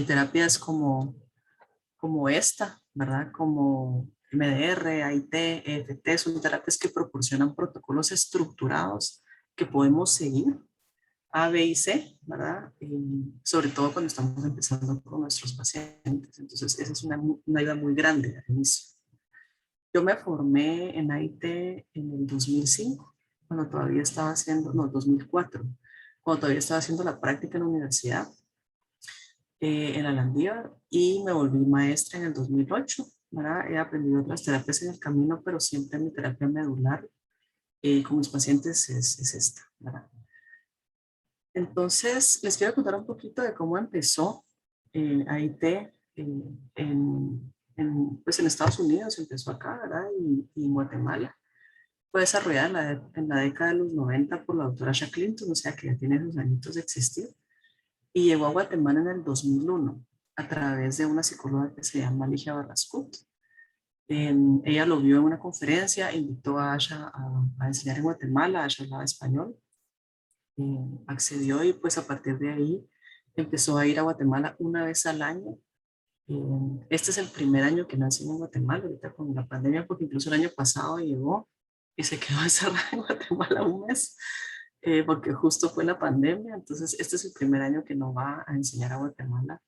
terapias como esta, ¿verdad? Como MDR, AIT, EFT, son terapias que proporcionan protocolos estructurados que podemos seguir, A, B y C, ¿verdad? Sobre todo cuando estamos empezando con nuestros pacientes. Entonces, esa es una ayuda muy grande al inicio. Yo me formé en AIT en el 2005, cuando todavía estaba haciendo, no, 2004, cuando todavía estaba haciendo la práctica en la universidad, en la Landívar, y me volví maestra en el 2008, ¿verdad? He aprendido otras terapias en el camino, pero siempre mi terapia medular con mis pacientes es esta, ¿verdad? Entonces, les quiero contar un poquito de cómo empezó AIT pues en Estados Unidos, empezó acá, ¿verdad? Y en Guatemala. Fue desarrollada en la década de los 90 por la doctora Asha Clinton, o sea que ya tiene sus añitos de existir. Y llegó a Guatemala en el 2001 a través de una psicóloga que se llama Ligia Barrascut. Ella lo vio en una conferencia, invitó a Asha a enseñar en Guatemala. Asha hablaba español, accedió y pues a partir de ahí empezó a ir a Guatemala una vez al año. Este es el primer año que nací en Guatemala, ahorita con la pandemia, porque incluso el año pasado llegó y se quedó encerrada en Guatemala un mes, porque justo fue la pandemia. Entonces este es el primer año que no va a enseñar a Guatemala.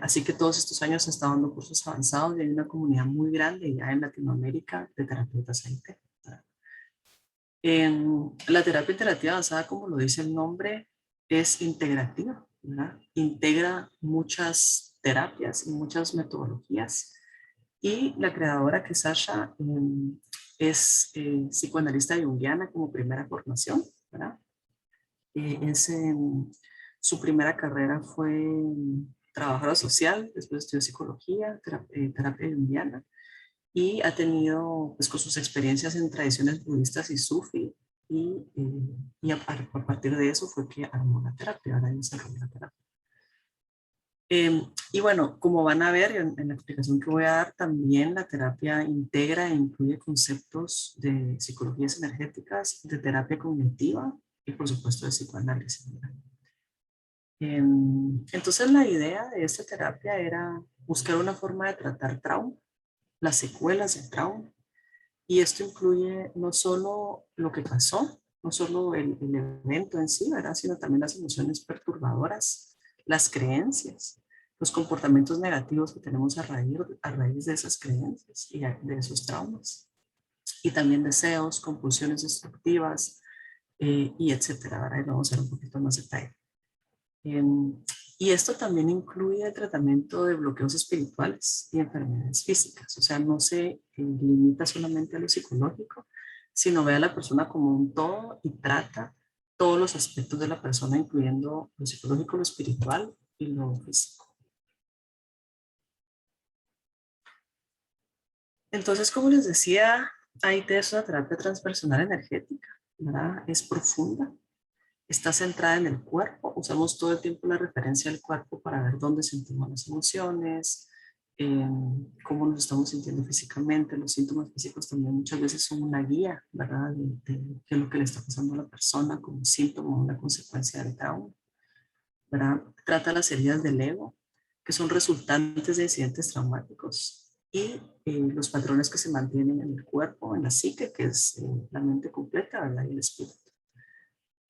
Así que todos estos años he estado dando cursos avanzados y hay una comunidad muy grande ya en Latinoamérica de terapeutas AIT. La terapia interactiva avanzada, como lo dice el nombre, es integrativa, ¿verdad? Integra muchas terapias y muchas metodologías. Y la creadora, que es Sasha, es psicoanalista junguiana como primera formación, ¿verdad? Su primera carrera fue trabajadora social, después estudió psicología, terapia junguiana, y ha tenido, pues con sus experiencias en tradiciones budistas y sufi, a partir de eso fue que armó la terapia, ahora desarrolló la terapia. Y bueno, como van a ver en la explicación que voy a dar, también la terapia integra e incluye conceptos de psicologías energéticas, de terapia cognitiva y por supuesto de psicoanálisis, ¿verdad? Entonces la idea de esta terapia era buscar una forma de tratar trauma, las secuelas del trauma. Y esto incluye no solo lo que pasó, no solo el evento en sí, ¿verdad? Sino también las emociones perturbadoras, las creencias, los comportamientos negativos que tenemos a raíz de esas creencias y de esos traumas. Y también deseos, compulsiones destructivas y etcétera. Ahora vamos a ver un poquito más detalle. Y esto también incluye el tratamiento de bloqueos espirituales y enfermedades físicas. O sea, no se limita solamente a lo psicológico, sino ve a la persona como un todo y trata todos los aspectos de la persona, incluyendo lo psicológico, lo espiritual y lo físico. Entonces, como les decía, AIT es una terapia transpersonal energética, ¿verdad? Es profunda, está centrada en el cuerpo. Usamos todo el tiempo la referencia al cuerpo para ver dónde sentimos las emociones, cómo nos estamos sintiendo físicamente. Los síntomas físicos también muchas veces son una guía, ¿verdad? De qué es lo que le está pasando a la persona como síntoma o una consecuencia del trauma, ¿verdad? Trata las heridas del ego, que son resultantes de incidentes traumáticos, y los patrones que se mantienen en el cuerpo, en la psique, que es la mente completa, ¿verdad? Y el espíritu.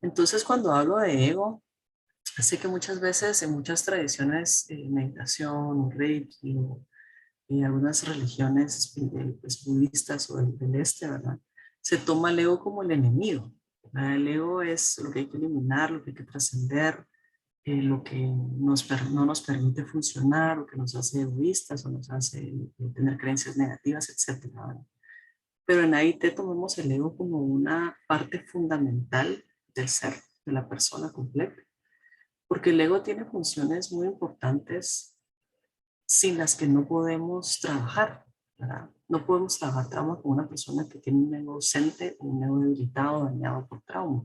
Entonces, cuando hablo de ego, sé que muchas veces en muchas tradiciones, meditación, reiki, y algunas religiones pues, budistas o del este, ¿verdad? Se toma el ego como el enemigo, ¿verdad? El ego es lo que hay que eliminar, lo que hay que trascender, lo que no nos permite funcionar, lo que nos hace egoístas o nos hace tener creencias negativas, etcétera, ¿verdad? Pero en AIT tomamos el ego como una parte fundamental del ser, de la persona completa, porque el ego tiene funciones muy importantes sin las que no podemos trabajar, ¿verdad? No podemos trabajar trauma con una persona que tiene un ego ausente o un ego debilitado, dañado por trauma.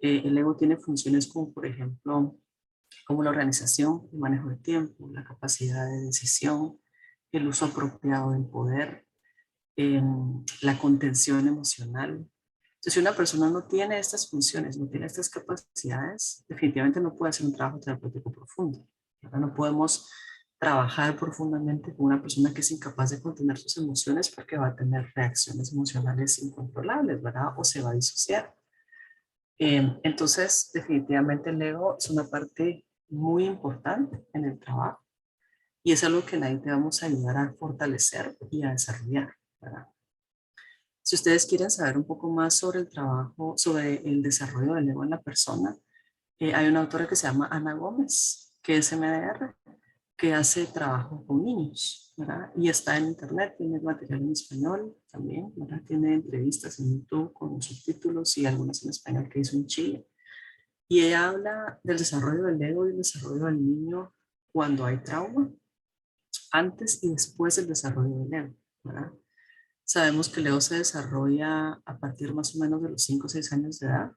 El ego tiene funciones como, por ejemplo, como la organización, el manejo de tiempo, la capacidad de decisión, el uso apropiado del poder, la contención emocional. Entonces, si una persona no tiene estas funciones, no tiene estas capacidades, definitivamente no puede hacer un trabajo terapéutico profundo. ¿verdad? No podemos trabajar profundamente con una persona que es incapaz de contener sus emociones porque va a tener reacciones emocionales incontrolables, ¿verdad? O se va a disociar. Entonces, definitivamente el ego es una parte muy importante en el trabajo y es algo que en ahí te vamos a ayudar a fortalecer y a desarrollar, ¿verdad? Si ustedes quieren saber un poco más sobre el trabajo, sobre el desarrollo del ego en la persona, hay una autora que se llama Ana Gómez, que es MDR, que hace trabajo con niños, ¿verdad? Y está en internet, tiene material en español también, ¿verdad? Tiene entrevistas en YouTube con subtítulos y algunas en español que hizo en Chile. Y ella habla del desarrollo del ego y el desarrollo del niño cuando hay trauma, antes y después del desarrollo del ego, ¿verdad? Sabemos que el ego se desarrolla a partir más o menos de los 5 o 6 años de edad.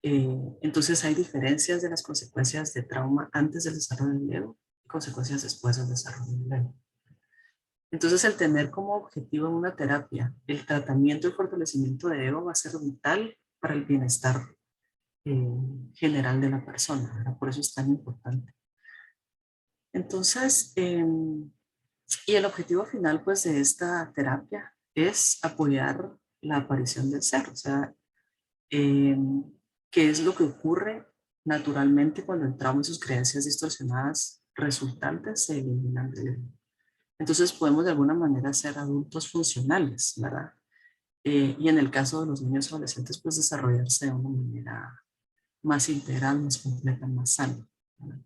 Entonces hay diferencias de las consecuencias de trauma antes del desarrollo del ego y consecuencias después del desarrollo del ego. Entonces el tener como objetivo en una terapia el tratamiento y fortalecimiento de ego va a ser vital para el bienestar general de la persona, ¿verdad? Por eso es tan importante. Entonces, y el objetivo final pues de esta terapia es apoyar la aparición del ser, o sea, eh, qué es lo que ocurre naturalmente cuando el trauma y sus creencias distorsionadas resultantes se eliminan del ego. Entonces podemos de alguna manera ser adultos funcionales, ¿verdad? Y en el caso de los niños y adolescentes, pues desarrollarse de una manera más integral, más completa, más sana, ¿verdad?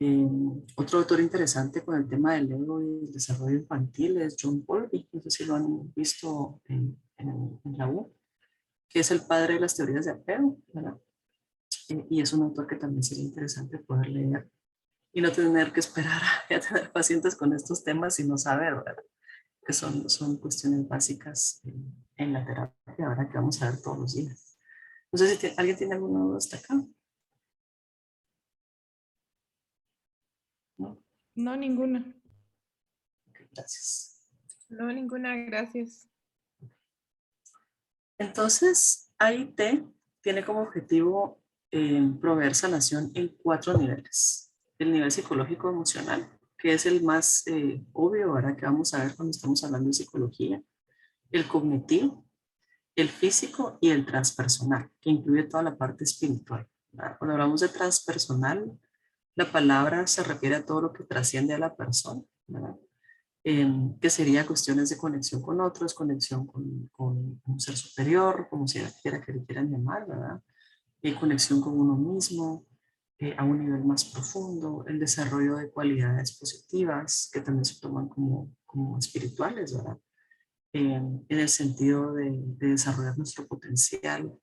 Eh, Otro autor interesante con el tema del ego y el desarrollo infantil es John Bowlby, no sé si lo han visto en la U, que es el padre de las teorías de apego, ¿verdad? Y es un autor que también sería interesante poder leer y no tener que esperar a tener pacientes con estos temas, sino saber, ¿verdad? Que son cuestiones básicas en la terapia, ahora que vamos a ver todos los días. No sé si alguien tiene alguna duda hasta acá. ¿No? No, ninguna. Ok, gracias. No, ninguna, gracias. Entonces, AIT tiene como objetivo proveer sanación en 4 niveles. El nivel psicológico emocional, que es el más obvio, ahora que vamos a ver cuando estamos hablando de psicología. El cognitivo, el físico y el transpersonal, que incluye toda la parte espiritual, ¿verdad? Cuando hablamos de transpersonal, la palabra se refiere a todo lo que trasciende a la persona, ¿verdad? Que sería cuestiones de conexión con otros, conexión con un ser superior, como sea quiera que le quieran llamar, ¿verdad? Conexión con uno mismo, a un nivel más profundo, el desarrollo de cualidades positivas que también se toman como espirituales, ¿verdad? En el sentido de desarrollar nuestro potencial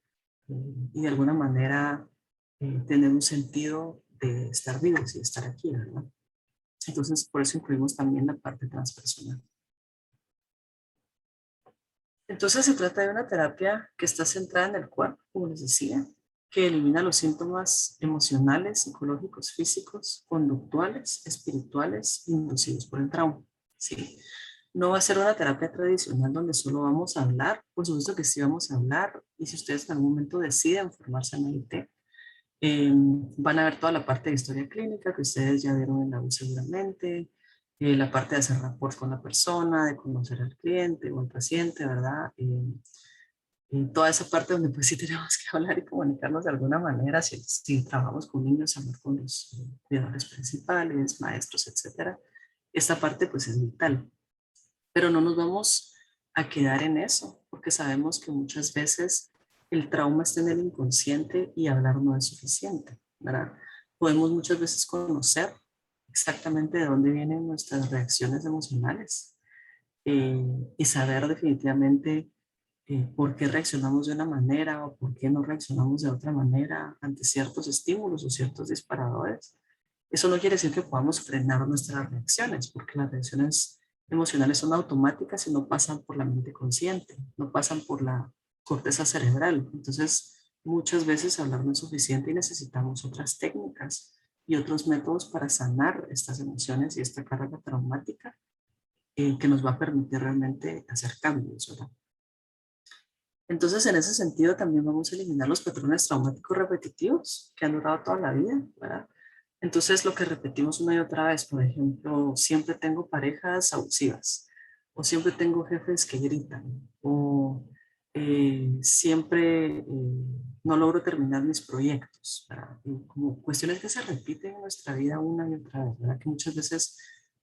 y de alguna manera tener un sentido de estar vivos y de estar aquí, ¿verdad? Entonces, por eso incluimos también la parte transpersonal. Entonces, se trata de una terapia que está centrada en el cuerpo, como les decía, que elimina los síntomas emocionales, psicológicos, físicos, conductuales, espirituales, inducidos por el trauma. ¿Sí? No va a ser una terapia tradicional donde solo vamos a hablar, por supuesto que sí vamos a hablar, y si ustedes en algún momento deciden formarse en AIT, van a ver toda la parte de historia clínica que ustedes ya vieron en la U seguramente, la parte de hacer rapport con la persona, de conocer al cliente o al paciente, ¿verdad? Toda esa parte donde pues sí tenemos que hablar y comunicarnos de alguna manera, si trabajamos con niños, hablar con los cuidadores principales, maestros, etcétera. Esta parte pues es vital, pero no nos vamos a quedar en eso, porque sabemos que muchas veces el trauma está en el inconsciente y hablar no es suficiente, ¿verdad? Podemos muchas veces conocer exactamente de dónde vienen nuestras reacciones emocionales y saber definitivamente por qué reaccionamos de una manera o por qué no reaccionamos de otra manera ante ciertos estímulos o ciertos disparadores. Eso no quiere decir que podamos frenar nuestras reacciones, porque las reacciones emocionales son automáticas y no pasan por la mente consciente, no pasan por la corteza cerebral. Entonces, muchas veces hablar no es suficiente y necesitamos otras técnicas y otros métodos para sanar estas emociones y esta carga traumática que nos va a permitir realmente hacer cambios, ¿verdad? Entonces, en ese sentido, también vamos a eliminar los patrones traumáticos repetitivos que han durado toda la vida, ¿verdad? Entonces, lo que repetimos una y otra vez, por ejemplo, siempre tengo parejas abusivas, o siempre tengo jefes que gritan, o siempre no logro terminar mis proyectos, ¿verdad? Y como cuestiones que se repiten en nuestra vida una y otra vez, ¿verdad? Que muchas veces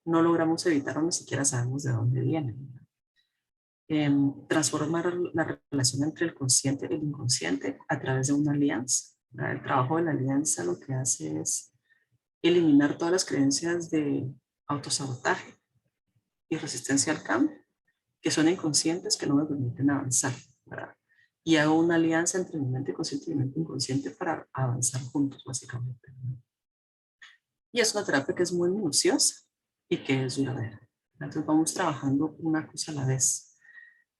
no logramos evitar o ni siquiera sabemos de dónde vienen, ¿verdad? Transformar la relación entre el consciente y el inconsciente a través de una alianza, ¿verdad? El trabajo de la alianza lo que hace es eliminar todas las creencias de autosabotaje y resistencia al cambio, que son inconscientes, que no me permiten avanzar, ¿verdad? Y hago una alianza entre mi mente consciente y mi mente inconsciente para avanzar juntos, básicamente, ¿verdad? Y es una terapia que es muy minuciosa y que es duradera. Entonces vamos trabajando una cosa a la vez.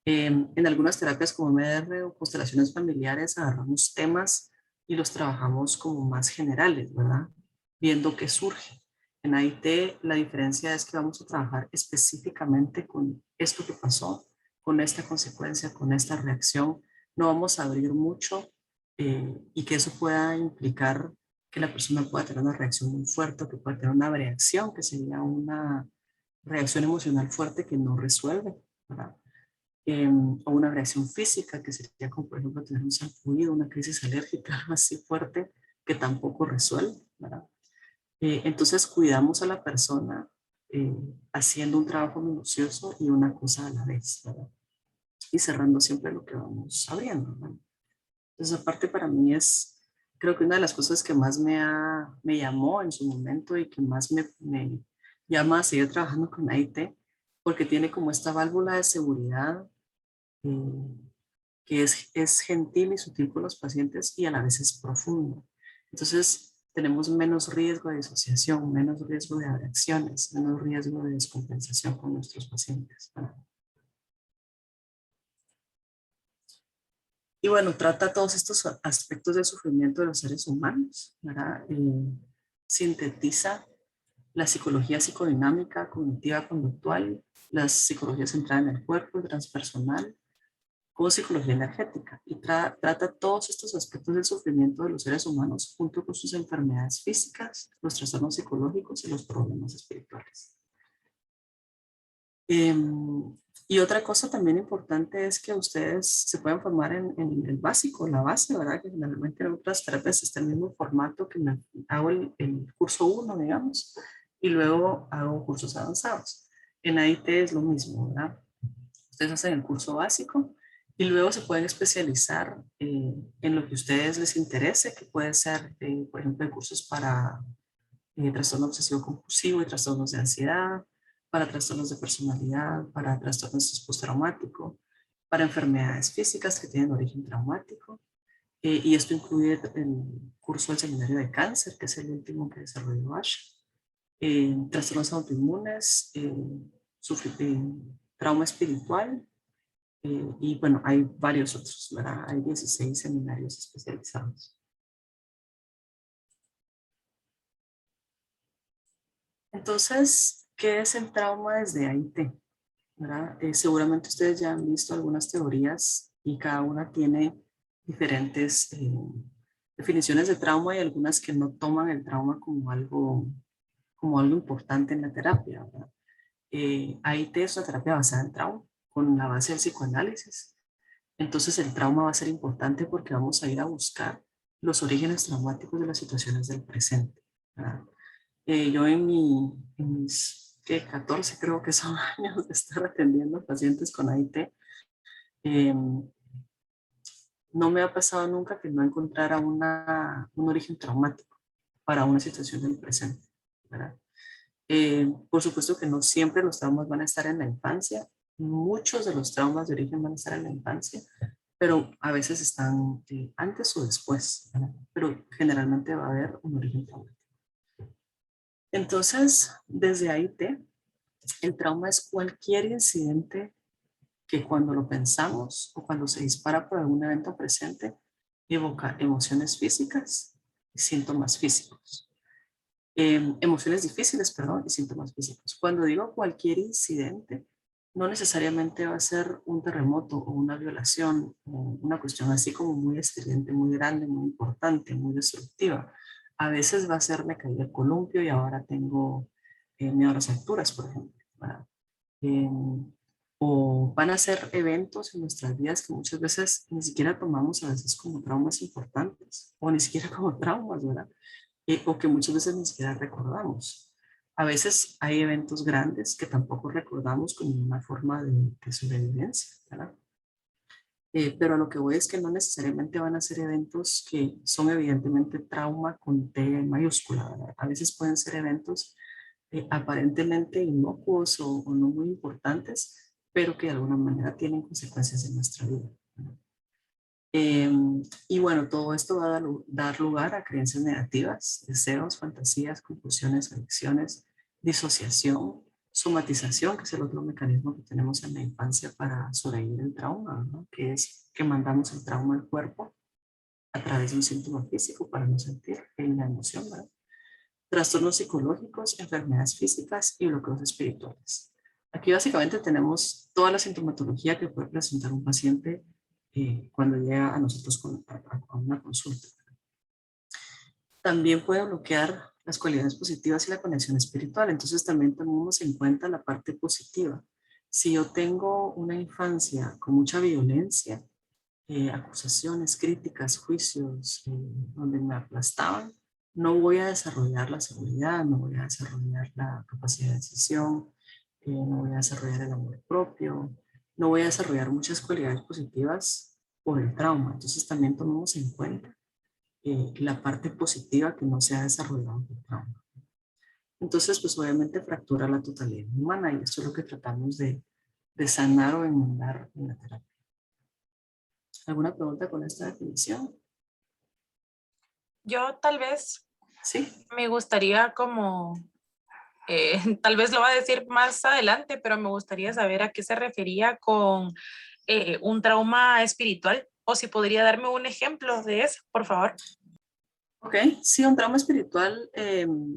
En algunas terapias como MDR o constelaciones familiares agarramos temas y los trabajamos como más generales, ¿verdad? Viendo qué surge. En AIT la diferencia es que vamos a trabajar específicamente con esto que pasó, con esta consecuencia, con esta reacción. No vamos a abrir mucho y que eso pueda implicar que la persona pueda tener una reacción muy fuerte, que pueda tener una reacción, que sería una reacción emocional fuerte que no resuelve, ¿verdad? O una reacción física, que sería como por ejemplo tener un sarpullido, una crisis alérgica, algo así fuerte, que tampoco resuelve, ¿verdad? Entonces cuidamos a la persona eh, haciendo un trabajo minucioso y una cosa a la vez, ¿verdad? Y cerrando siempre lo que vamos abriendo, ¿verdad? Entonces aparte para mí es, creo que una de las cosas que más me llamó en su momento y que más me llama a seguir trabajando con AIT, porque tiene como esta válvula de seguridad que es gentil y sutil con los pacientes y a la vez es profundo. Entonces, tenemos menos riesgo de disociación, menos riesgo de reacciones, menos riesgo de descompensación con nuestros pacientes, ¿verdad? Y bueno, trata todos estos aspectos del sufrimiento de los seres humanos, ¿verdad? Sintetiza la psicología psicodinámica, cognitiva conductual, las psicologías centradas en el cuerpo, el transpersonal, como psicología energética y trata todos estos aspectos del sufrimiento de los seres humanos junto con sus enfermedades físicas, los trastornos psicológicos y los problemas espirituales. Eh, y otra cosa también importante es que ustedes se pueden formar en el básico, la base, ¿verdad? Que generalmente en otras terapias está el mismo formato que hago el curso 1, digamos, y luego hago cursos avanzados. En AIT es lo mismo, ¿verdad? Ustedes hacen el curso básico y luego se pueden especializar en lo que a ustedes les interese, que puede ser, por ejemplo, cursos para trastorno obsesivo compulsivo y trastornos de ansiedad, para trastornos de personalidad, para trastornos postraumático, para enfermedades físicas que tienen origen traumático. Y esto incluye el curso del seminario de cáncer, que es el último que desarrolló Ash, trastornos autoinmunes, trauma espiritual, y bueno, hay varios otros, ¿verdad? Hay 16 seminarios especializados. Entonces, ¿qué es el trauma desde AIT? ¿Verdad? Seguramente ustedes ya han visto algunas teorías y cada una tiene diferentes definiciones de trauma y algunas que no toman el trauma como algo importante en la terapia, ¿verdad? AIT es una terapia basada en trauma, con la base del psicoanálisis. Entonces el trauma va a ser importante porque vamos a ir a buscar los orígenes traumáticos de las situaciones del presente, ¿verdad? Yo en mis 14 creo que son años de estar atendiendo pacientes con AIT, eh, no me ha pasado nunca que no encontrara un origen traumático para una situación del presente, ¿verdad? Por supuesto que no siempre los traumas van a estar en la infancia, muchos de los traumas de origen van a estar en la infancia, pero a veces están antes o después, ¿verdad? Pero generalmente va a haber un origen traumático. Entonces, desde AIT, el trauma es cualquier incidente que cuando lo pensamos o cuando se dispara por algún evento presente, evoca emociones físicas y síntomas físicos. Emociones difíciles, perdón, y síntomas físicos. Cuando digo cualquier incidente, no necesariamente va a ser un terremoto o una violación o una cuestión así como muy estridente, muy grande, muy importante, muy destructiva. A veces va a ser me caí del columpio y ahora tengo miedo a las alturas, por ejemplo, ¿verdad? O van a ser eventos en nuestras vidas que muchas veces ni siquiera tomamos a veces como traumas importantes o ni siquiera como traumas, ¿verdad? O que muchas veces ni siquiera recordamos. A veces hay eventos grandes que tampoco recordamos como una forma de sobrevivencia, ¿verdad? Pero a lo que voy es que no necesariamente van a ser eventos que son evidentemente trauma con T mayúscula, ¿verdad? A veces pueden ser eventos aparentemente inocuos o no muy importantes, pero que de alguna manera tienen consecuencias en nuestra vida, ¿verdad? Y bueno, todo esto va a dar lugar a creencias negativas, deseos, fantasías, compulsiones, adicciones, disociación, somatización, que es el otro mecanismo que tenemos en la infancia para sobrevivir el trauma, ¿no? Que es que mandamos el trauma al cuerpo a través de un síntoma físico para no sentir la emoción, ¿verdad? Trastornos psicológicos, enfermedades físicas y bloqueos espirituales. Aquí básicamente tenemos toda la sintomatología que puede presentar un paciente cuando llega a nosotros a una consulta. También puede bloquear las cualidades positivas y la conexión espiritual. Entonces también tomamos en cuenta la parte positiva. Si yo tengo una infancia con mucha violencia, acusaciones, críticas, juicios, donde me aplastaban, no voy a desarrollar la seguridad, no voy a desarrollar la capacidad de decisión, no voy a desarrollar el amor propio, no voy a desarrollar muchas cualidades positivas por el trauma. Entonces también tomamos en cuenta la parte positiva que no se ha desarrollado por el trauma. Entonces, pues obviamente fractura la totalidad humana y eso es lo que tratamos de sanar o enmendar en la terapia. ¿Alguna pregunta con esta definición? Yo tal vez Sí. me gustaría como, tal vez lo va a decir más adelante, pero me gustaría saber a qué se refería con un trauma espiritual o si podría darme un ejemplo de eso, por favor. Ok, sí, un trauma espiritual,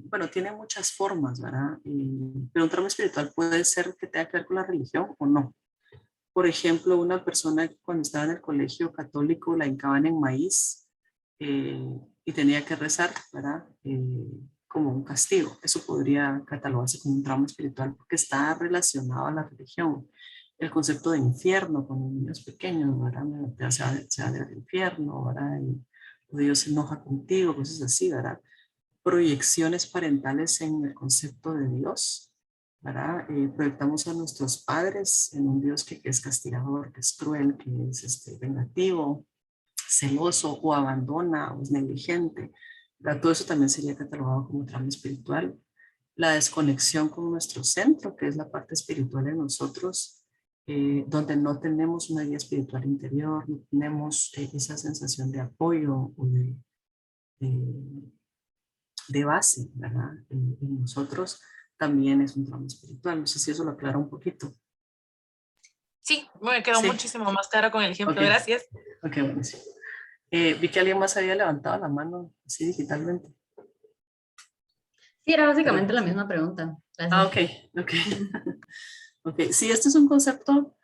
bueno, tiene muchas formas, ¿verdad? Pero un trauma espiritual puede ser que tenga que ver con la religión o no. Por ejemplo, una persona que cuando estaba en el colegio católico la hincaban en maíz y tenía que rezar, ¿verdad? Como un castigo. Eso podría catalogarse como un trauma espiritual porque está relacionado a la religión. El concepto de infierno con los niños pequeños, ¿verdad? Se va del infierno, ¿verdad? Y Dios se enoja contigo, cosas así, ¿verdad? Proyecciones parentales en el concepto de Dios, ¿verdad? Proyectamos a nuestros padres en un Dios que es castigador, que es cruel, que es vengativo, celoso o abandona o es negligente, ¿verdad? Todo eso también sería catalogado como trauma espiritual. La desconexión con nuestro centro, que es la parte espiritual de nosotros, donde no tenemos una guía espiritual interior, no tenemos esa sensación de apoyo o de de base, ¿verdad? En nosotros también es un trauma espiritual. No sé si eso lo aclara un poquito. Sí, me quedó Sí, muchísimo más claro con el ok, ejemplo. Gracias. ok, buenísimo. Vi que alguien más había levantado la mano así digitalmente. Sí, era Pero, básicamente la misma pregunta. ah, Gracias. ok, ok. Ok, sí, este es un concepto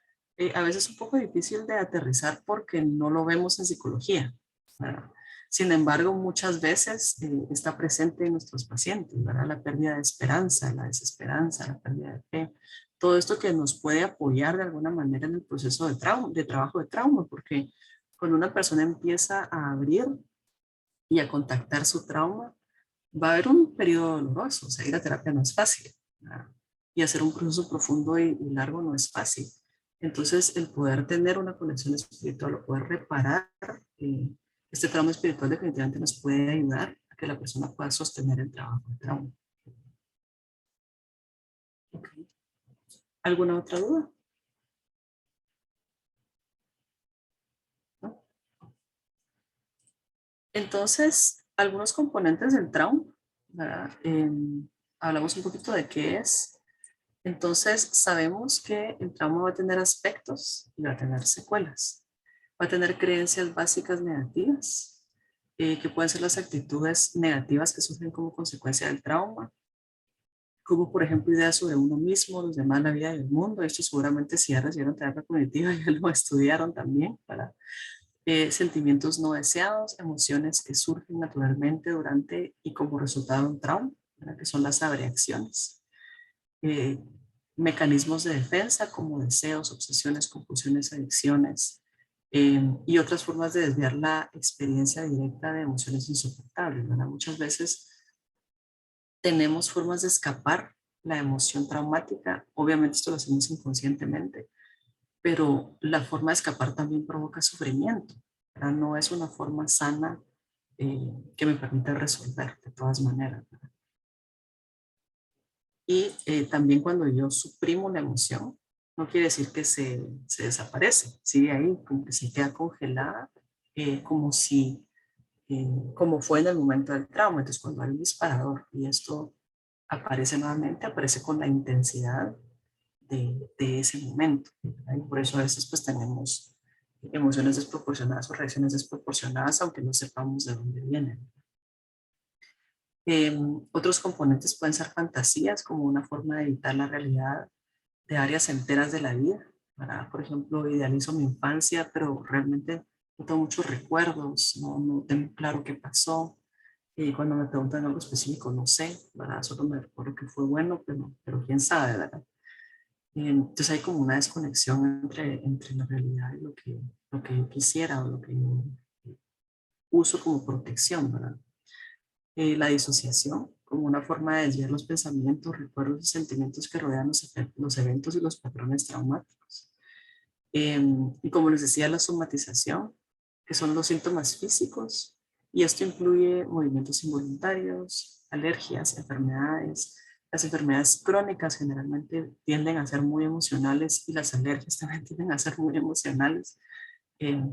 a veces un poco difícil de aterrizar porque no lo vemos en psicología, ¿verdad? Sin embargo, muchas veces está presente en nuestros pacientes, ¿verdad? La pérdida de esperanza, la desesperanza, la pérdida de fe, todo esto que nos puede apoyar de alguna manera en el proceso de trauma, de trabajo de trauma, porque cuando una persona empieza a abrir y a contactar su trauma, va a haber un periodo doloroso, o sea, ir a terapia no es fácil, ¿verdad? Y hacer un proceso profundo y largo no es fácil. Entonces, el poder tener una conexión espiritual o poder reparar eh, este trauma espiritual definitivamente nos puede ayudar a que la persona pueda sostener el trabajo de trauma. Okay. ¿Alguna otra duda? ¿No? Entonces, algunos componentes del trauma, ¿verdad? Hablamos un poquito de qué es. Entonces, sabemos que el trauma va a tener aspectos y va a tener secuelas. Va a tener creencias básicas negativas, que pueden ser las actitudes negativas que surgen como consecuencia del trauma, como por ejemplo ideas sobre uno mismo, los demás, la vida y el mundo. Esto seguramente si ya recibieron terapia cognitiva ya lo estudiaron también, ¿verdad? Sentimientos no deseados, emociones que surgen naturalmente durante y como resultado de un trauma, ¿verdad? Que son las abreacciones. Eh, Mecanismos de defensa como deseos, obsesiones, compulsiones, adicciones y otras formas de desviar la experiencia directa de emociones insoportables, ¿verdad? Muchas veces tenemos formas de escapar la emoción traumática, obviamente esto lo hacemos inconscientemente, pero la forma de escapar también provoca sufrimiento, ¿verdad? No es una forma sana que me permite resolver de todas maneras, ¿verdad? Y también cuando yo suprimo la emoción, no quiere decir que se desaparece, sigue ahí, como que se queda congelada, como si, como fue en el momento del trauma. Entonces cuando hay un disparador y esto aparece nuevamente, aparece con la intensidad de ese momento, ¿verdad? Y por eso a veces pues tenemos emociones desproporcionadas o reacciones desproporcionadas, aunque no sepamos de dónde vienen. Otros componentes pueden ser fantasías como una forma de evitar la realidad de áreas enteras de la vida. ¿Verdad? Por ejemplo, idealizo mi infancia, pero realmente no tengo muchos recuerdos, no tengo claro qué pasó. Y cuando me preguntan algo específico, no sé, ¿verdad? Solo me recuerdo que fue bueno, pero quién sabe, ¿verdad? Entonces hay como una desconexión entre la realidad y lo que yo quisiera o lo que yo uso como protección, ¿verdad? La disociación como una forma de desviar los pensamientos, recuerdos y sentimientos que rodean los eventos y los patrones traumáticos. Y como les decía, la somatización, que son los síntomas físicos, y esto incluye movimientos involuntarios, alergias, enfermedades. Las enfermedades crónicas generalmente tienden a ser muy emocionales y las alergias también tienden a ser muy emocionales. Eh,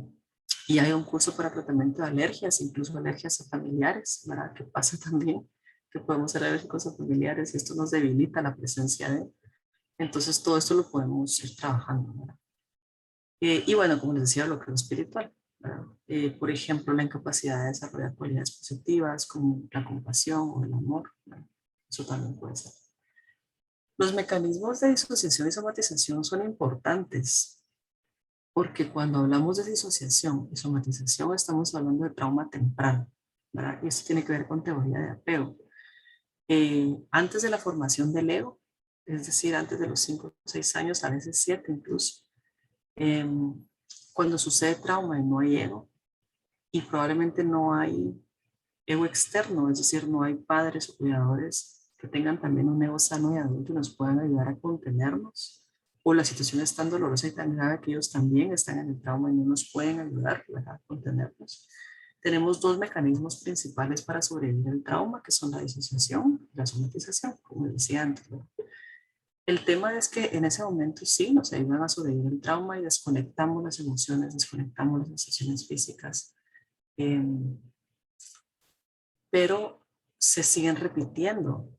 y hay un curso para tratamiento de alergias, incluso alergias a familiares, ¿verdad? Que pasa también, que podemos ser alérgicos a familiares y esto nos debilita la presencia de. Entonces todo esto lo podemos ir trabajando, ¿verdad? Y bueno, como les decía, lo que es espiritual, ¿verdad? Por ejemplo, la incapacidad de desarrollar cualidades positivas como la compasión o el amor, ¿verdad? Eso también puede ser. Los mecanismos de disociación y somatización son importantes porque cuando hablamos de disociación y somatización estamos hablando de trauma temprano, ¿verdad? Y esto tiene que ver con teoría de apego. Antes de la formación del ego, es decir, antes de los 5 o 6 años, a veces 7 incluso, eh, cuando sucede trauma y no hay ego, y probablemente no hay ego externo, es decir, no hay padres o cuidadores que tengan también un ego sano y adulto y nos puedan ayudar a contenernos, o la situación es tan dolorosa y tan grave que ellos también están en el trauma y no nos pueden ayudar, ¿verdad?, a contenernos. Tenemos dos mecanismos principales para sobrevivir al trauma, que son la disociación y la somatización, como decía antes, ¿verdad? El tema es que en ese momento sí nos ayudan a sobrevivir el trauma y desconectamos las emociones, desconectamos las sensaciones físicas, eh, pero se siguen repitiendo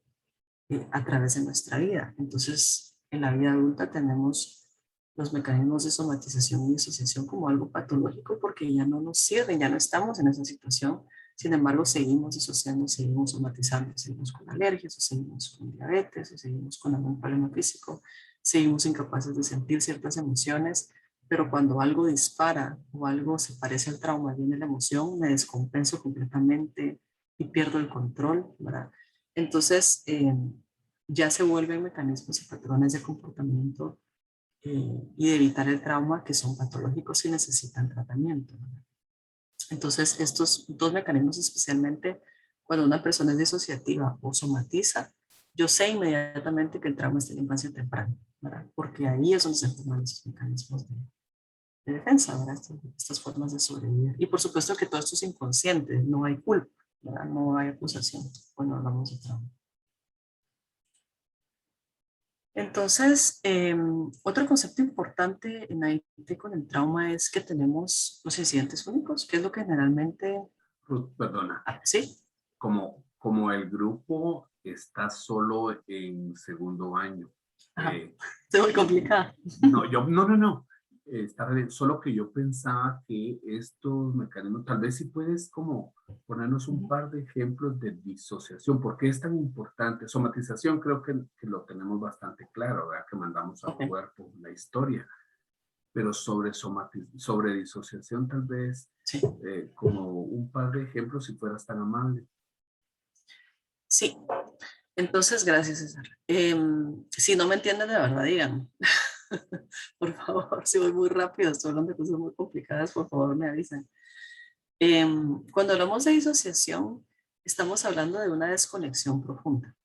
a través de nuestra vida. Entonces, en la vida adulta tenemos los mecanismos de somatización y disociación como algo patológico porque ya no nos sirven, ya no estamos en esa situación. Sin embargo, seguimos disociando, seguimos somatizando, seguimos con alergias, o seguimos con diabetes, o seguimos con algún problema físico, seguimos incapaces de sentir ciertas emociones, pero cuando algo dispara o algo se parece al trauma, viene la emoción, me descompenso completamente y pierdo el control, ¿verdad? Entonces, ya se vuelven mecanismos y patrones de comportamiento y de evitar el trauma que son patológicos y necesitan tratamiento, ¿verdad? Entonces, estos dos mecanismos especialmente cuando una persona es disociativa o somatiza, yo sé inmediatamente que el trauma está en la infancia temprana, ¿verdad? Porque ahí es donde se forman esos mecanismos de defensa, ¿verdad? Estas formas de sobrevivir. Y por supuesto que todo esto es inconsciente, no hay culpa, ¿verdad? No hay acusación cuando hablamos de trauma. Entonces, otro concepto importante en AIT con el trauma es que tenemos los incidentes únicos, que es lo que generalmente... Ruth, perdona, ¿Sí? como el grupo está solo en segundo año. Es muy complicado. No. Está bien, solo que yo pensaba que estos mecanismos, tal vez si puedes como ponernos un par de ejemplos de disociación, ¿por qué es tan importante? Somatización creo que lo tenemos bastante claro, ¿verdad? Que mandamos al cuerpo la historia. pero sobre disociación tal vez, Sí. como un par de ejemplos, si fueras tan amable. Sí. Entonces, gracias, César. Si no me entienden de verdad, digan. Por favor, si voy muy rápido, estoy hablando de cosas muy complicadas, por favor me avisan. Cuando hablamos de disociación, estamos hablando de una desconexión profunda,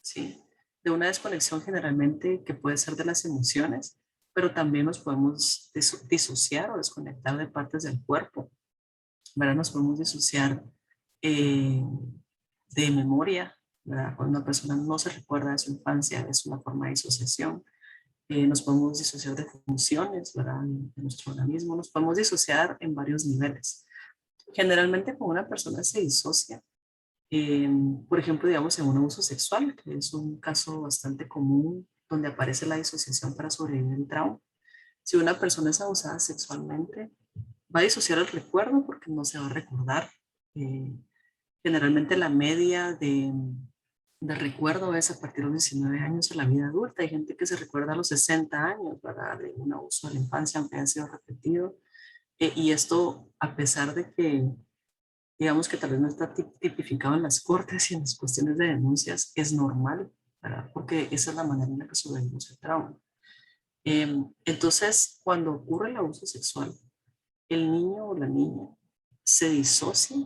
¿sí? De una desconexión generalmente que puede ser de las emociones, pero también nos podemos disociar o desconectar de partes del cuerpo, ¿verdad? Nos podemos disociar de memoria, ¿verdad? Cuando una persona no se recuerda de su infancia, es una forma de disociación. Nos podemos disociar de funciones, ¿verdad? De nuestro organismo, nos podemos disociar en varios niveles. Generalmente cuando una persona se disocia, por ejemplo, digamos en un abuso sexual, que es un caso bastante común donde aparece la disociación para sobrevivir el trauma. Si una persona es abusada sexualmente, va a disociar el recuerdo porque no se va a recordar. Eh, Generalmente la media de recuerdo es a partir de los 19 años a la vida adulta. Hay gente que se recuerda a los 60 años, ¿verdad? De un abuso de la infancia, aunque haya sido repetido. Y esto, a pesar de que, digamos que tal vez no está tipificado en las cortes y en las cuestiones de denuncias, es normal, ¿verdad? Porque esa es la manera en la que sobrevivimos el trauma. Entonces, cuando ocurre el abuso sexual, el niño o la niña se disocia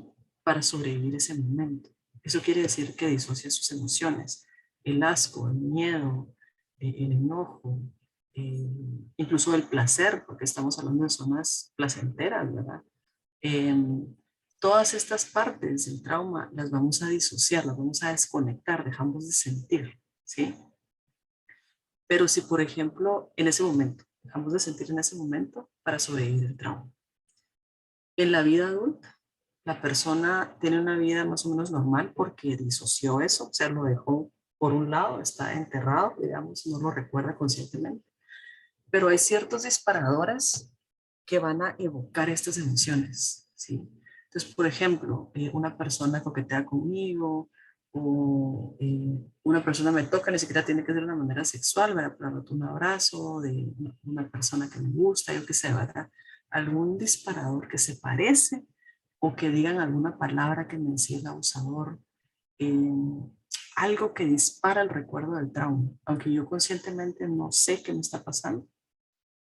para sobrevivir ese momento. Eso quiere decir que disocia sus emociones, el asco, el miedo, el enojo, incluso el placer, porque estamos hablando de zonas placenteras, ¿verdad? Eh, Todas estas partes del trauma las vamos a disociar, las vamos a desconectar, dejamos de sentir, ¿sí? Pero si, por ejemplo, en ese momento, dejamos de sentir en ese momento para sobrevivir el trauma. En la vida adulta, la persona tiene una vida más o menos normal porque disoció eso, o sea, lo dejó por un lado, está enterrado, digamos, no lo recuerda conscientemente. Pero hay ciertos disparadores que van a evocar estas emociones, ¿sí? Entonces, por ejemplo, una persona coquetea conmigo o una persona me toca, ni siquiera tiene que ser de una manera sexual, ¿verdad? Pero un abrazo de una persona que me gusta, yo qué sé, ¿verdad? Algún disparador que se parece o que digan alguna palabra que me decía el abusador, eh, algo que dispara el recuerdo del trauma, aunque yo conscientemente no sé qué me está pasando.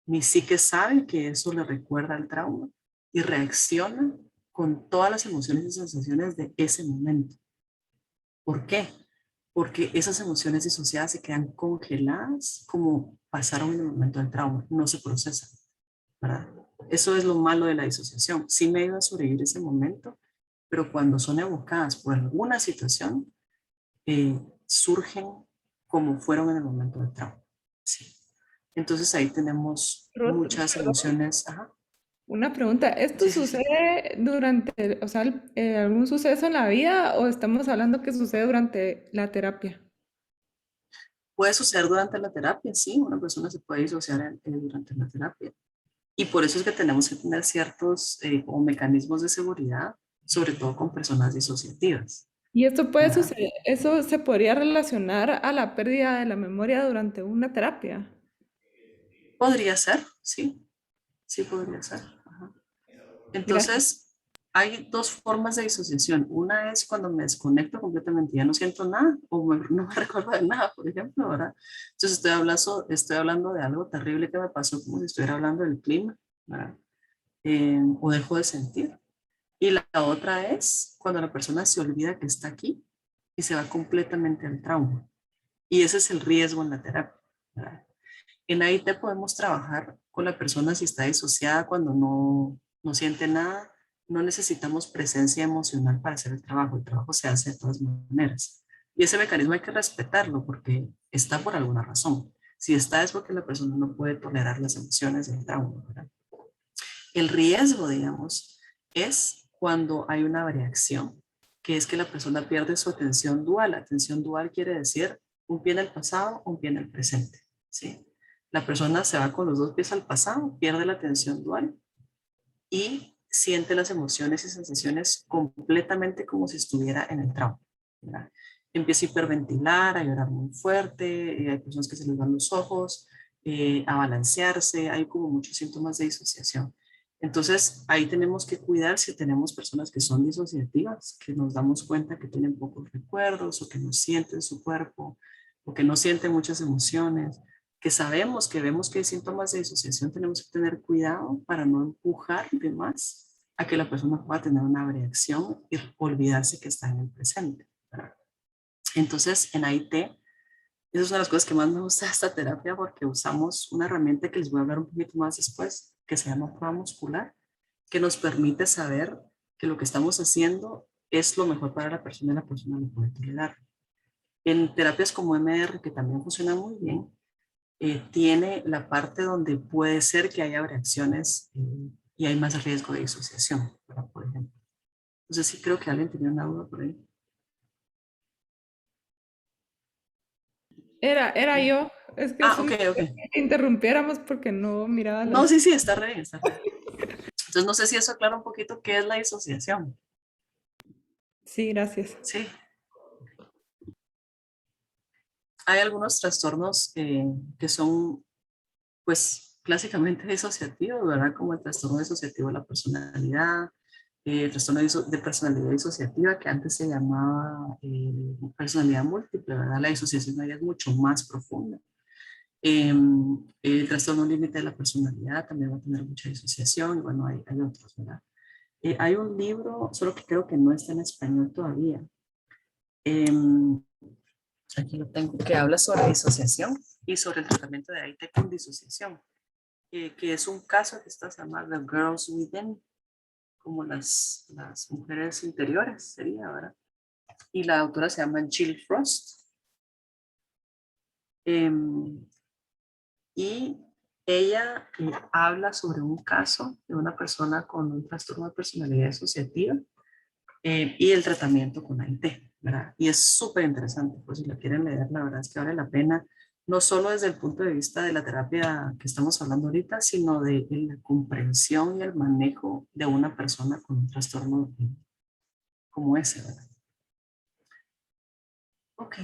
Mi psique sabe que eso le recuerda al trauma y reacciona con todas las emociones y sensaciones de ese momento. ¿Por qué? Porque esas emociones disociadas se quedan congeladas como pasaron en el momento del trauma, no se procesan, ¿verdad? Eso es lo malo de la disociación. Sí me ayuda a sobrevivir ese momento, pero cuando son evocadas por alguna situación, surgen como fueron en el momento del trauma. Sí. Entonces ahí tenemos muchas Perdón, emociones. Ajá. una pregunta, ¿esto Sí, sí, sí. sucede durante, o sea, algún suceso en la vida o estamos hablando que sucede durante la terapia? Puede suceder durante la terapia, sí, una persona se puede disociar durante la terapia. Y por eso es que tenemos que tener ciertos como mecanismos de seguridad, sobre todo con personas disociativas, Y esto puede ¿verdad? suceder, eso se podría relacionar a la pérdida de la memoria durante una terapia. Podría ser, sí, sí podría ser. Ajá. Gracias. Entonces, hay dos formas de disociación. Una es cuando me desconecto completamente, ya no siento nada o no me recuerdo de nada, por ejemplo, ¿verdad? Entonces estoy hablando de algo terrible que me pasó, como si estuviera hablando del clima, ¿verdad? O dejo de sentir. Y la otra es cuando la persona se olvida que está aquí y se va completamente al trauma. Y ese es el riesgo en la terapia, ¿verdad? En AIT podemos trabajar con la persona si está disociada cuando no siente nada. No necesitamos presencia emocional para hacer el trabajo se hace de todas maneras. Y ese mecanismo hay que respetarlo porque está por alguna razón. Si está es porque la persona no puede tolerar las emociones del trauma, ¿verdad? El riesgo, digamos, es cuando hay una variación, que es que la persona pierde su atención dual. Atención dual quiere decir un pie en el pasado, un pie en el presente, ¿sí? La persona se va con los dos pies al pasado, pierde la atención dual y siente las emociones y sensaciones completamente como si estuviera en el trauma, ¿verdad? Empieza a hiperventilar, a llorar muy fuerte, hay personas que se les van los ojos, a balancearse, hay como muchos síntomas de disociación. Entonces, ahí tenemos que cuidar si tenemos personas que son disociativas, que nos damos cuenta que tienen pocos recuerdos o que no sienten su cuerpo o que no sienten muchas emociones, que sabemos, que vemos que hay síntomas de disociación, tenemos que tener cuidado para no empujar de más a que la persona pueda tener una reacción y olvidarse que está en el presente, ¿verdad? Entonces, en AIT, esa es una de las cosas que más me gusta de esta terapia porque usamos una herramienta que les voy a hablar un poquito más después, que se llama prueba muscular, que nos permite saber que lo que estamos haciendo es lo mejor para la persona y la persona lo puede tolerar. En terapias como MR, que también funcionan muy bien, tiene la parte donde puede ser que haya reacciones y hay más riesgo de disociación, ¿verdad? Por ejemplo. Entonces sí creo que alguien tenía una duda por ahí. Era yo. Es que Ah, sí ok, me ok. que interrumpiéramos porque no miraba No, las... sí, sí, está re bien, está re bien. Entonces no sé si eso aclara un poquito qué es la disociación. Sí, gracias. Sí. Hay algunos trastornos que son, pues, clásicamente disociativos, ¿verdad? Como el trastorno disociativo de la personalidad, el trastorno de personalidad disociativa, que antes se llamaba personalidad múltiple, ¿verdad? La disociación ahí es mucho más profunda. El trastorno límite de la personalidad también va a tener mucha disociación, y bueno, hay otros, ¿verdad? Hay un libro, solo que creo que no está en español todavía. Aquí lo tengo, que habla sobre disociación y sobre el tratamiento de AIT con disociación, que es un caso que está llamado The Girls Within, como las mujeres interiores, sería, ¿verdad? Y la autora se llama Jill Frost. Y ella habla sobre un caso de una persona con un trastorno de personalidad disociativa y el tratamiento con AIT, ¿verdad? Y es súper interesante, pues si la quieren leer, la verdad es que vale la pena, no solo desde el punto de vista de la terapia que estamos hablando ahorita, sino de la comprensión y el manejo de una persona con un trastorno como ese, ¿verdad? Ok,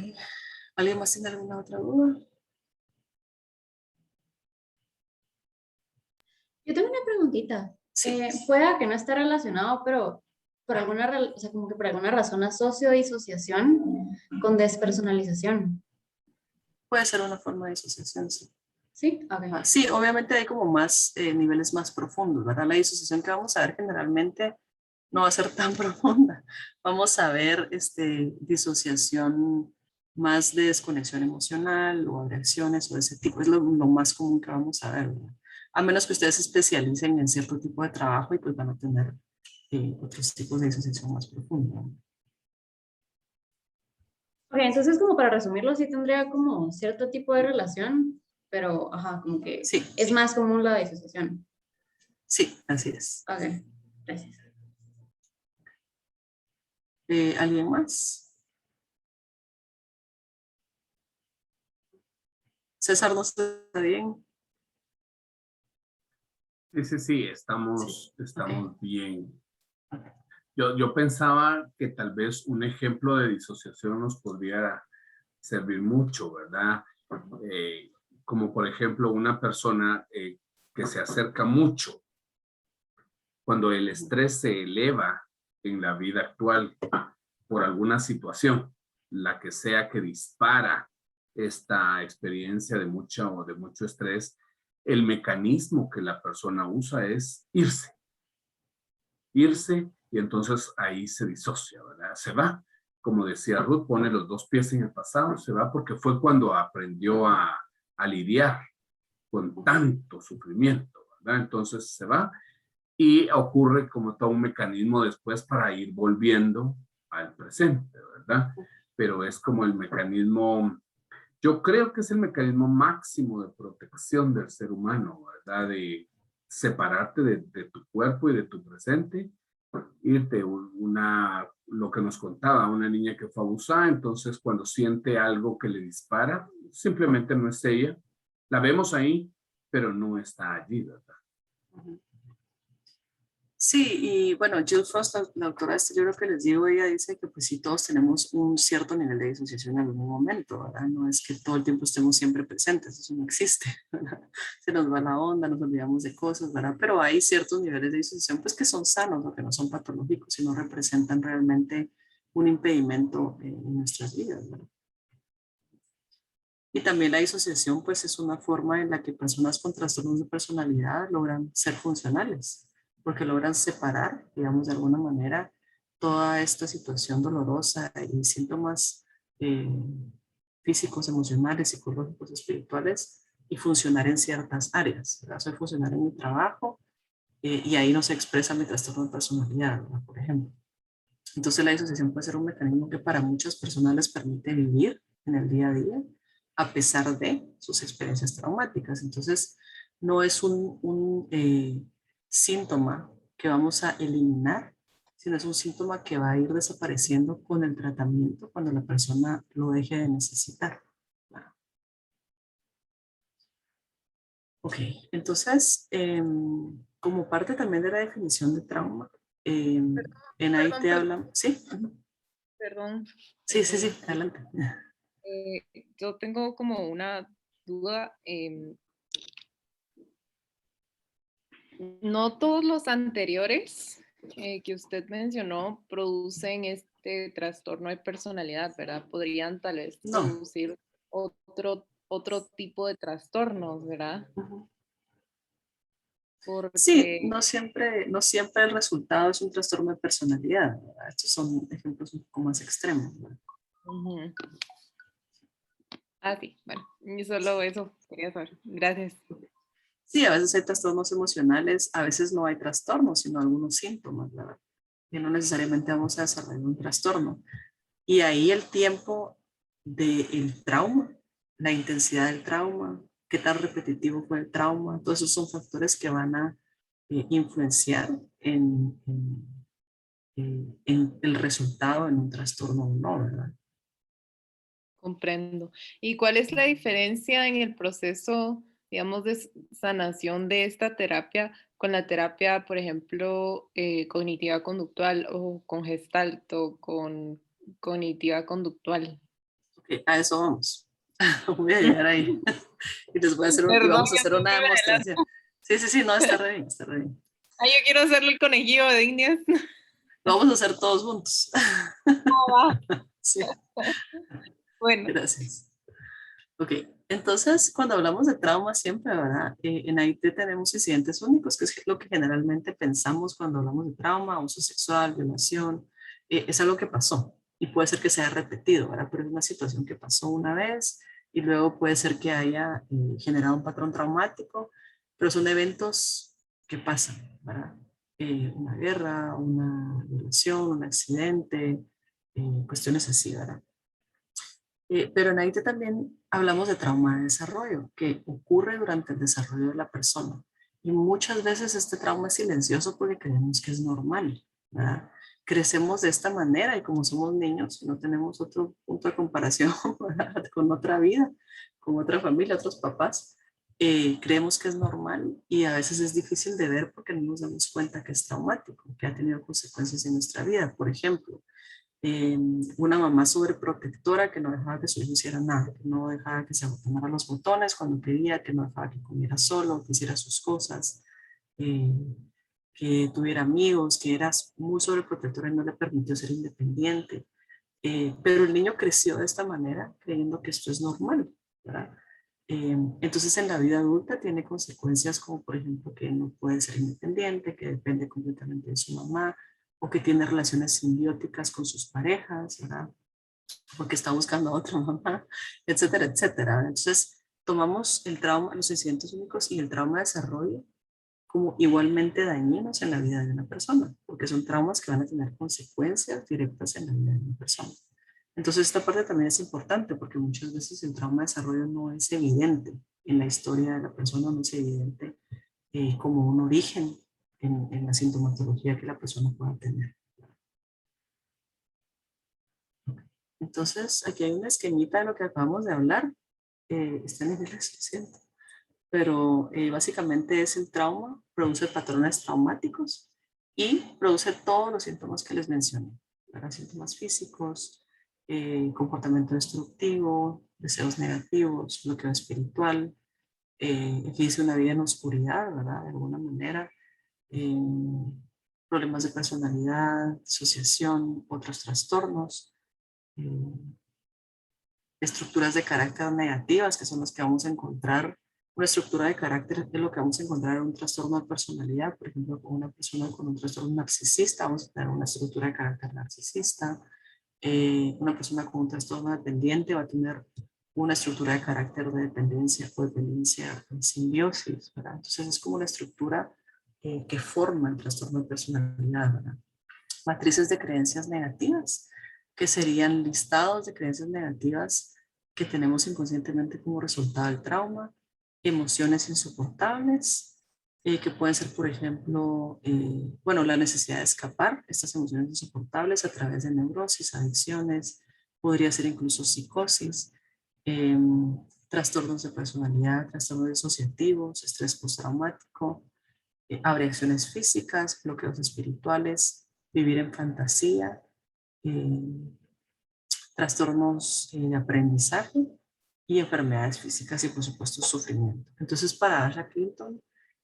¿alguien más tiene alguna otra duda? Yo tengo una preguntita. Sí. Pueda que no esté relacionado, pero por alguna, o sea, como que por alguna razón asocio disociación con despersonalización. Puede ser una forma de disociación, sí. ¿Sí? Ok. Sí, obviamente hay como más niveles más profundos, ¿verdad? La disociación que vamos a ver generalmente no va a ser tan profunda. Vamos a ver disociación más de desconexión emocional o reacciones o de ese tipo. Es lo más común que vamos a ver, ¿verdad? A menos que ustedes se especialicen en cierto tipo de trabajo y pues van a tener otros tipos de disociación más profunda. Ok, entonces como para resumirlo, sí tendría como cierto tipo de relación, pero ajá, como que Sí, es más común la disociación. sí, así es. Ok, gracias. ¿Alguien más? César, ¿no está bien? Sí, estamos Ok. bien. Yo pensaba que tal vez un ejemplo de disociación nos podría servir mucho, ¿verdad? Eh, Como por ejemplo una persona que se acerca mucho cuando el estrés se eleva en la vida actual por alguna situación, la que sea que dispara esta experiencia de mucho estrés, el mecanismo que la persona usa es irse y entonces ahí se disocia, ¿verdad? Se va, como decía Ruth, pone los dos pies en el pasado, se va porque fue cuando aprendió a lidiar con tanto sufrimiento, ¿verdad? Entonces se va y ocurre como todo un mecanismo después para ir volviendo al presente, ¿verdad? Pero es como el mecanismo, yo creo que es el mecanismo máximo de protección del ser humano, ¿verdad? De separarte de tu cuerpo y de tu presente, irte lo que nos contaba, una niña que fue abusada, entonces cuando siente algo que le dispara, simplemente no es ella, la vemos ahí, pero no está allí, ¿verdad? Sí, y bueno, Jill Frost, la autora de este libro que les digo, ella dice que pues sí, todos tenemos un cierto nivel de disociación en algún momento, ¿verdad? No es que todo el tiempo estemos siempre presentes, eso no existe, ¿verdad? Se nos va la onda, nos olvidamos de cosas, ¿verdad? Pero hay ciertos niveles de disociación pues que son sanos o que no son patológicos y no representan realmente un impedimento en nuestras vidas, ¿verdad? Y también la disociación pues es una forma en la que personas con trastornos de personalidad logran ser funcionales, porque logran separar, digamos de alguna manera, toda esta situación dolorosa y síntomas eh, físicos, emocionales, psicológicos, espirituales y funcionar en ciertas áreas. ¿Verdad? Soy funcionar en mi trabajo y ahí no se expresa mi trastorno de personalidad, ¿verdad? Por ejemplo. Entonces la disociación puede ser un mecanismo que para muchas personas les permite vivir en el día a día a pesar de sus experiencias traumáticas. Entonces no es un síntoma que vamos a eliminar, sino es un síntoma que va a ir desapareciendo con el tratamiento cuando la persona lo deje de necesitar. Ok, entonces, como parte también de la definición de trauma, en ahí Perdón, te perdón, hablan, ¿sí? perdón. Sí, sí, sí, adelante. Yo tengo como una duda. No todos los anteriores que usted mencionó producen este trastorno de personalidad, ¿verdad? Podrían tal vez No. producir otro tipo de trastornos, ¿verdad? Ujú. Sí, Porque, no siempre, no siempre el resultado es un trastorno de personalidad, ¿verdad? Estos son ejemplos un poco más extremos, ¿verdad? ujú. Ah, sí, bueno, y solo eso quería saber. Gracias. Sí, a veces hay trastornos emocionales, a veces no hay trastornos, sino algunos síntomas, ¿verdad? Que no necesariamente vamos a desarrollar un trastorno. Y ahí el tiempo del trauma, la intensidad del trauma, qué tan repetitivo fue el trauma, todos esos son factores que van a influenciar en el resultado en un trastorno o no, ¿verdad? Comprendo. ¿Y cuál es la diferencia en el proceso, digamos, de sanación de esta terapia con la terapia, por ejemplo, cognitiva conductual o con Gestalt o con cognitiva conductual? Ok, a eso vamos. Voy a llegar ahí. Y les voy a hacer y Perdón, vamos a yo hacer sé que una me adelanto. demostración. Sí, sí, sí, no, está re bien, está re bien. Ah, yo quiero hacerle el conejillo de Indias. Lo vamos a hacer todos juntos. Ah, Sí, bueno, gracias. Ok, entonces cuando hablamos de trauma siempre, ¿verdad? En AIT tenemos incidentes únicos, que es lo que generalmente pensamos cuando hablamos de trauma, abuso sexual, violación. Es algo que pasó y puede ser que sea repetido, ¿verdad? Pero es una situación que pasó una vez y luego puede ser que haya generado un patrón traumático, pero son eventos que pasan, ¿verdad? Una guerra, una violación, un accidente, cuestiones así, ¿verdad? Pero en AIT también hablamos de trauma de desarrollo, que ocurre durante el desarrollo de la persona. Y muchas veces este trauma es silencioso porque creemos que es normal, ¿verdad? Crecemos de esta manera y como somos niños, no tenemos otro punto de comparación, ¿verdad? Con otra vida, con otra familia, otros papás, creemos que es normal y a veces es difícil de ver porque no nos damos cuenta que es traumático, que ha tenido consecuencias en nuestra vida. Por ejemplo, una mamá sobreprotectora que no dejaba que su hijo hiciera nada, que no dejaba que se abotonara los botones cuando quería, que no dejaba que comiera solo, que hiciera sus cosas, eh, que tuviera amigos, que era muy sobreprotectora y no le permitió ser independiente. Pero el niño creció de esta manera creyendo que esto es normal, ¿verdad? Entonces en la vida adulta tiene consecuencias como por ejemplo que no puede ser independiente, que depende completamente de su mamá, o que tiene relaciones simbióticas con sus parejas, ¿verdad? Porque está buscando a otra mamá, etcétera, etcétera. Entonces, tomamos el trauma, los incidentes únicos y el trauma de desarrollo como igualmente dañinos en la vida de una persona, porque son traumas que van a tener consecuencias directas en la vida de una persona. Entonces, esta parte también es importante porque muchas veces el trauma de desarrollo no es evidente en la historia de la persona, no es evidente como un origen en la sintomatología que la persona pueda tener. Entonces, aquí hay una esquemita de lo que acabamos de hablar. Está en nivel suficiente. Pero básicamente es el trauma, produce patrones traumáticos y produce todos los síntomas que les mencioné, ¿verdad? Síntomas físicos, comportamiento destructivo, deseos negativos, bloqueo espiritual, aquí dice una vida en oscuridad, ¿verdad? De alguna manera, eh, problemas de personalidad, disociación, otros trastornos, eh, estructuras de carácter negativas, que son las que vamos a encontrar. Una estructura de carácter es lo que vamos a encontrar en un trastorno de personalidad. Por ejemplo, con una persona con un trastorno narcisista, vamos a tener una estructura de carácter narcisista. Una persona con un trastorno dependiente va a tener una estructura de carácter de dependencia o dependencia en simbiosis, ¿verdad? Entonces es como la estructura que forma el trastorno de personalidad, ¿verdad? Matrices de creencias negativas, que serían listados de creencias negativas que tenemos inconscientemente como resultado del trauma, emociones insoportables, que pueden ser, por ejemplo, bueno, la necesidad de escapar, estas emociones insoportables a través de neurosis, adicciones, podría ser incluso psicosis, eh, trastornos de personalidad, trastornos disociativos, estrés postraumático, abreacciones físicas, bloqueos espirituales, vivir en fantasía, eh, trastornos de aprendizaje y enfermedades físicas y por supuesto sufrimiento. Entonces para Asha Clinton,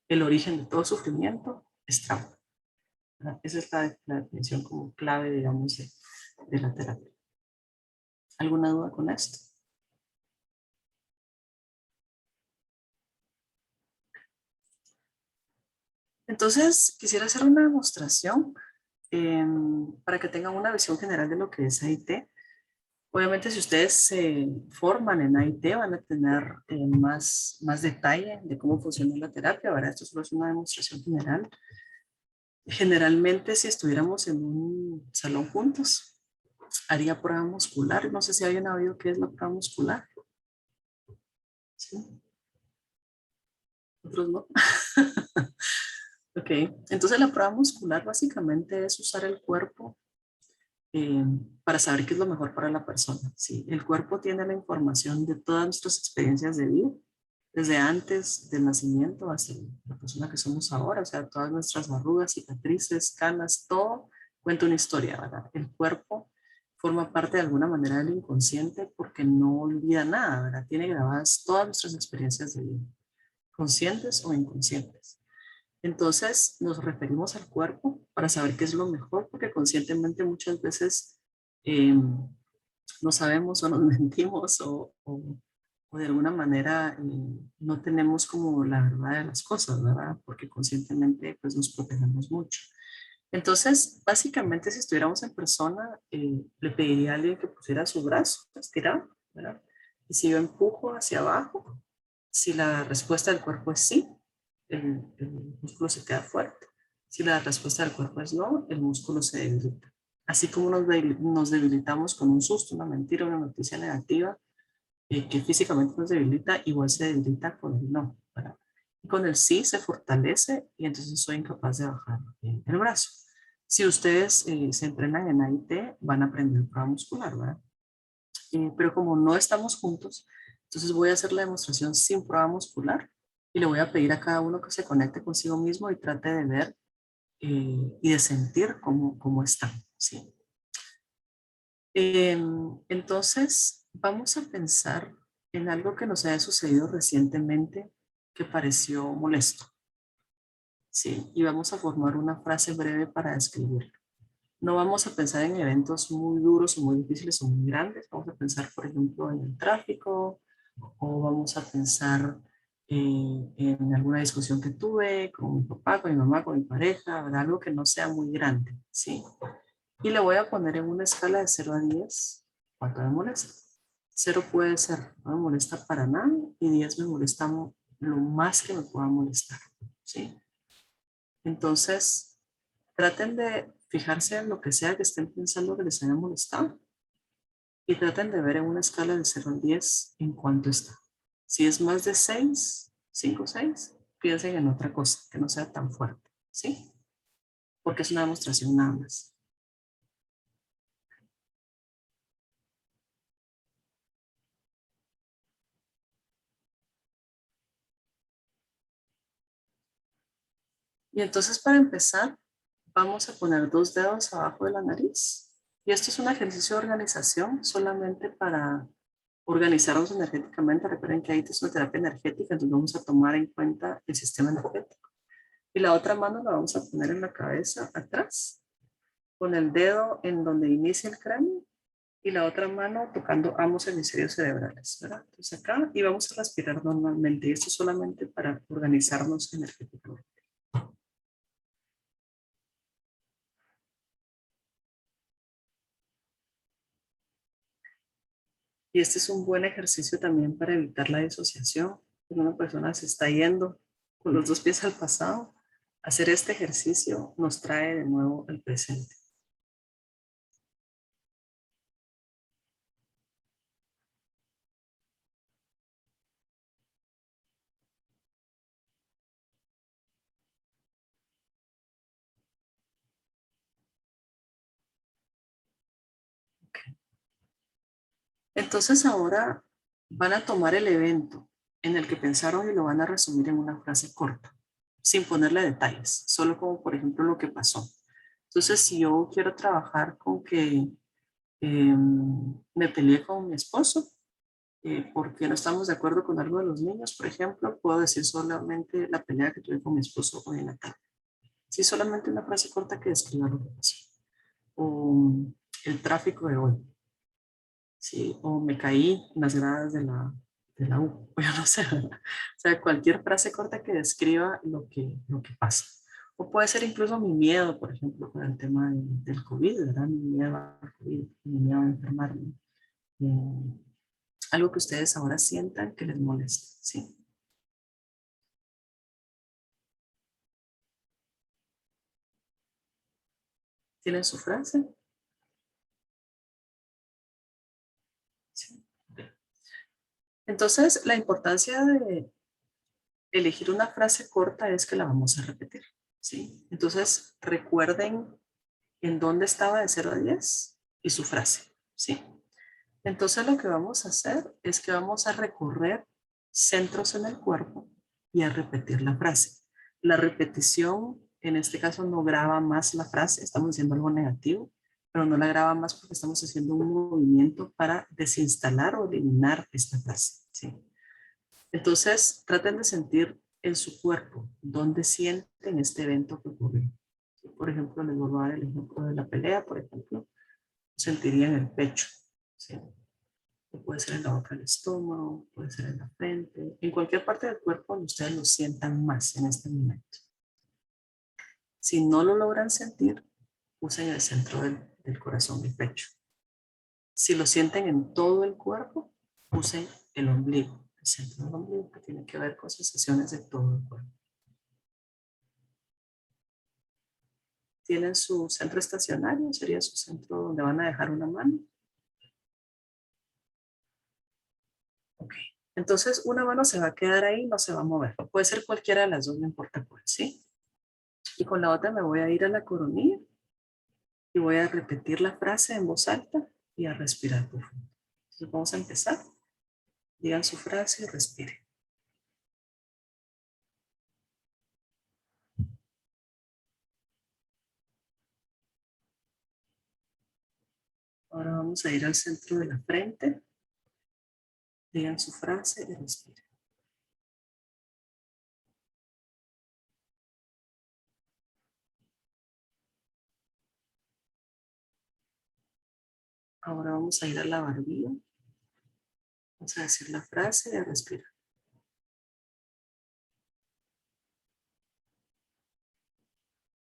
el origen de todo sufrimiento es trauma, ¿verdad? Esa es la definición como clave, digamos, de la terapia. ¿Alguna duda con esto? Entonces quisiera hacer una demostración para que tengan una visión general de lo que es AIT. Obviamente, si ustedes se forman en AIT, van a tener más detalle de cómo funciona la terapia, ¿verdad? Esto solo es una demostración general. Generalmente, si estuviéramos en un salón juntos, haría prueba muscular. No sé si alguien ha oído qué es la prueba muscular. ¿Sí? Otros no. Ok, entonces la prueba muscular básicamente es usar el cuerpo eh, para saber qué es lo mejor para la persona. ¿Sí? El cuerpo tiene la información de todas nuestras experiencias de vida, desde antes del nacimiento hasta la persona que somos ahora, o sea, todas nuestras arrugas, cicatrices, canas, todo cuenta una historia, ¿verdad? El cuerpo forma parte de alguna manera del inconsciente porque no olvida nada, ¿verdad? Tiene grabadas todas nuestras experiencias de vida, conscientes o inconscientes. Entonces nos referimos al cuerpo para saber qué es lo mejor, porque conscientemente muchas veces no sabemos o nos mentimos o de alguna manera no tenemos como la verdad de las cosas, ¿verdad? Porque conscientemente pues nos protegemos mucho. Entonces, básicamente si estuviéramos en persona, le pediría a alguien que pusiera su brazo estirado, ¿verdad? Y si yo empujo hacia abajo, si la respuesta del cuerpo es sí, el músculo se queda fuerte. Si la respuesta del cuerpo es no, el músculo se debilita. Así como nos debilitamos con un susto, una mentira, una noticia negativa, que físicamente nos debilita, igual se debilita con el no, ¿verdad? Y con el sí se fortalece y entonces soy incapaz de bajar el brazo. Si ustedes se entrenan en AIT, van a aprender prueba muscular, ¿verdad? Pero como no estamos juntos, entonces voy a hacer la demostración sin prueba muscular y le voy a pedir a cada uno que se conecte consigo mismo y trate de ver y de sentir cómo está, ¿sí? Entonces, vamos a pensar en algo que nos haya sucedido recientemente que pareció molesto, ¿sí? Y vamos a formar una frase breve para describirlo. No vamos a pensar en eventos muy duros o muy difíciles o muy grandes. Vamos a pensar, por ejemplo, en el tráfico o vamos a pensar en alguna discusión que tuve con mi papá, con mi mamá, con mi pareja, ¿verdad? Algo que no sea muy grande, ¿sí? Y le voy a poner en una escala de 0 a 10 cuánto me molesta. 0 puede ser, no me molesta para nada y 10 me molesta lo más que me pueda molestar, ¿sí? Entonces, traten de fijarse en lo que sea que estén pensando que les haya molestado y traten de ver en una escala de 0 al 10 en cuánto está. Si es más de 6, 5 o 6, piensen en otra cosa que no sea tan fuerte, ¿sí? Porque es una demostración nada más. Y entonces para empezar, Vamos a poner 2 dedos abajo de la nariz. Y esto es un ejercicio de organización solamente para organizarnos energéticamente. Recuerden que ahí es una terapia energética, entonces vamos a tomar en cuenta el sistema energético. Y la otra mano la vamos a poner en la cabeza atrás, con el dedo en donde inicia el cráneo y la otra mano tocando ambos hemisferios cerebrales, ¿verdad? Entonces acá y vamos a respirar normalmente. Y esto es solamente para organizarnos energéticamente. Y este es un buen ejercicio también para evitar la disociación. Cuando una persona se está yendo con los 2 pies al pasado, hacer este ejercicio nos trae de nuevo al presente. Entonces ahora van a tomar el evento en el que pensaron y lo van a resumir en una frase corta, sin ponerle detalles, solo como por ejemplo lo que pasó. Entonces si yo quiero trabajar con que me peleé con mi esposo porque no estamos de acuerdo con algo de los niños, por ejemplo, puedo decir solamente la pelea que tuve con mi esposo hoy en la tarde. Sí, solamente una frase corta que describa lo que pasó. O el tráfico de hoy. Sí, o me caí en las gradas de la U, o yo no sé, ¿verdad? O sea, cualquier frase corta que describa lo que pasa. O puede ser incluso mi miedo, por ejemplo, con el tema del COVID, ¿verdad? Mi miedo al COVID, mi miedo a enfermarme. Algo que ustedes ahora sientan que les molesta, ¿sí? ¿Tienen su frase? Sí. Entonces, la importancia de elegir una frase corta es que la vamos a repetir, ¿sí? Entonces, recuerden en dónde estaba de 0 a 10 y su frase, ¿sí? Entonces, lo que vamos a hacer es que vamos a recorrer centros en el cuerpo y a repetir la frase. La repetición, en este caso, no graba más la frase, estamos diciendo algo negativo, pero no la graba más porque estamos haciendo un movimiento para desinstalar o eliminar esta frase, ¿sí? Entonces, traten de sentir en su cuerpo dónde sienten este evento que ocurrió. Por ejemplo, les vuelvo a dar el ejemplo de la pelea, por ejemplo, sentiría en el pecho, ¿sí? O puede ser en la boca del estómago, puede ser en la frente, en cualquier parte del cuerpo donde ustedes lo sientan más en este momento. Si no lo logran sentir, usen el centro del corazón, el pecho. Si lo sienten en todo el cuerpo, usen el ombligo, el centro del ombligo, que tiene que ver con sensaciones de todo el cuerpo. Tienen su centro estacionario, sería su centro donde van a dejar una mano. Ok. Entonces, una mano se va a quedar ahí, no se va a mover. Puede ser cualquiera de las dos, no importa cuál, ¿sí? Y con la otra me voy a ir a la coronilla y voy a repetir la frase en voz alta y a respirar profundo. Entonces, vamos a empezar. Digan su frase y respiren. Ahora vamos a ir al centro de la frente. Digan su frase y respiren. Ahora vamos a ir a la barbilla. Vamos a decir la frase y a respirar.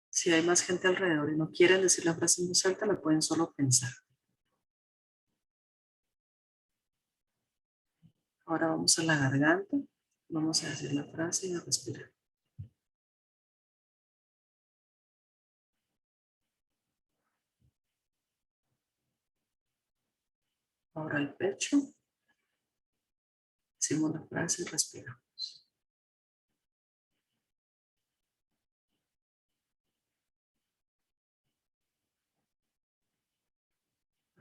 Si hay más gente alrededor y no quieren decir la frase en voz alta, la pueden solo pensar. Ahora vamos a la garganta. Vamos a decir la frase y a respirar. Ahora el pecho. Decimos la frase y respiramos.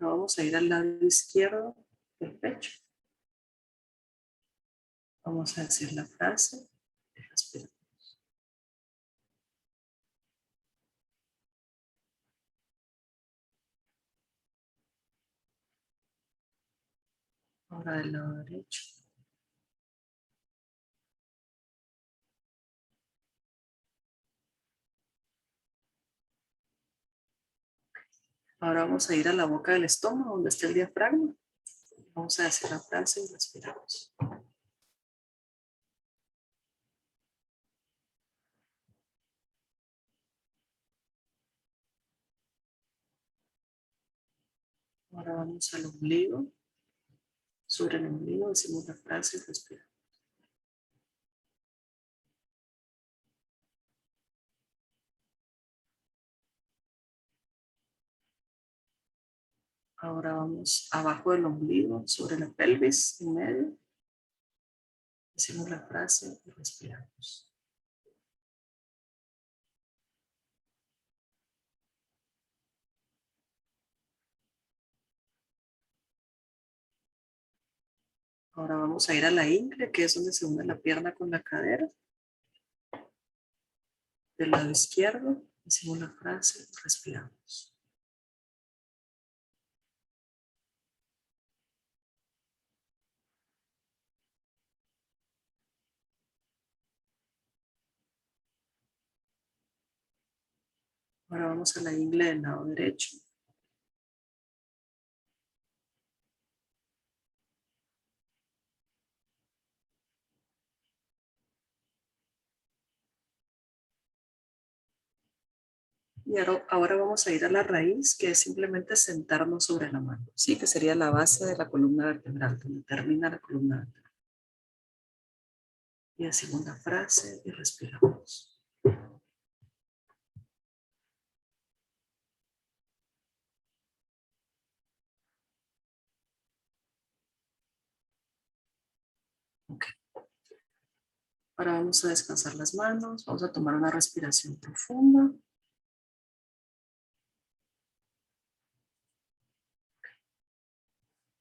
Ahora vamos a ir al lado izquierdo del pecho. Vamos a decir la frase y respiramos. Ahora del lado derecho. Ahora vamos a ir a la boca del estómago, donde está el diafragma. Vamos a decir la frase y respiramos. Ahora vamos al ombligo. Sobre el ombligo decimos la frase y respiramos. Ahora vamos abajo del ombligo, sobre la pelvis, en medio. Decimos la frase y respiramos. Ahora vamos a ir a la ingle, que es donde se une la pierna con la cadera. Del lado izquierdo, decimos la frase y respiramos. Ahora vamos a la ingle del lado derecho. Y ahora vamos a ir a la raíz, que es simplemente sentarnos sobre la mano. Sí, que sería la base de la columna vertebral, donde termina la columna vertebral. Y decimos la frase y respiramos. Ok. Ahora vamos a descansar las manos, vamos a tomar una respiración profunda.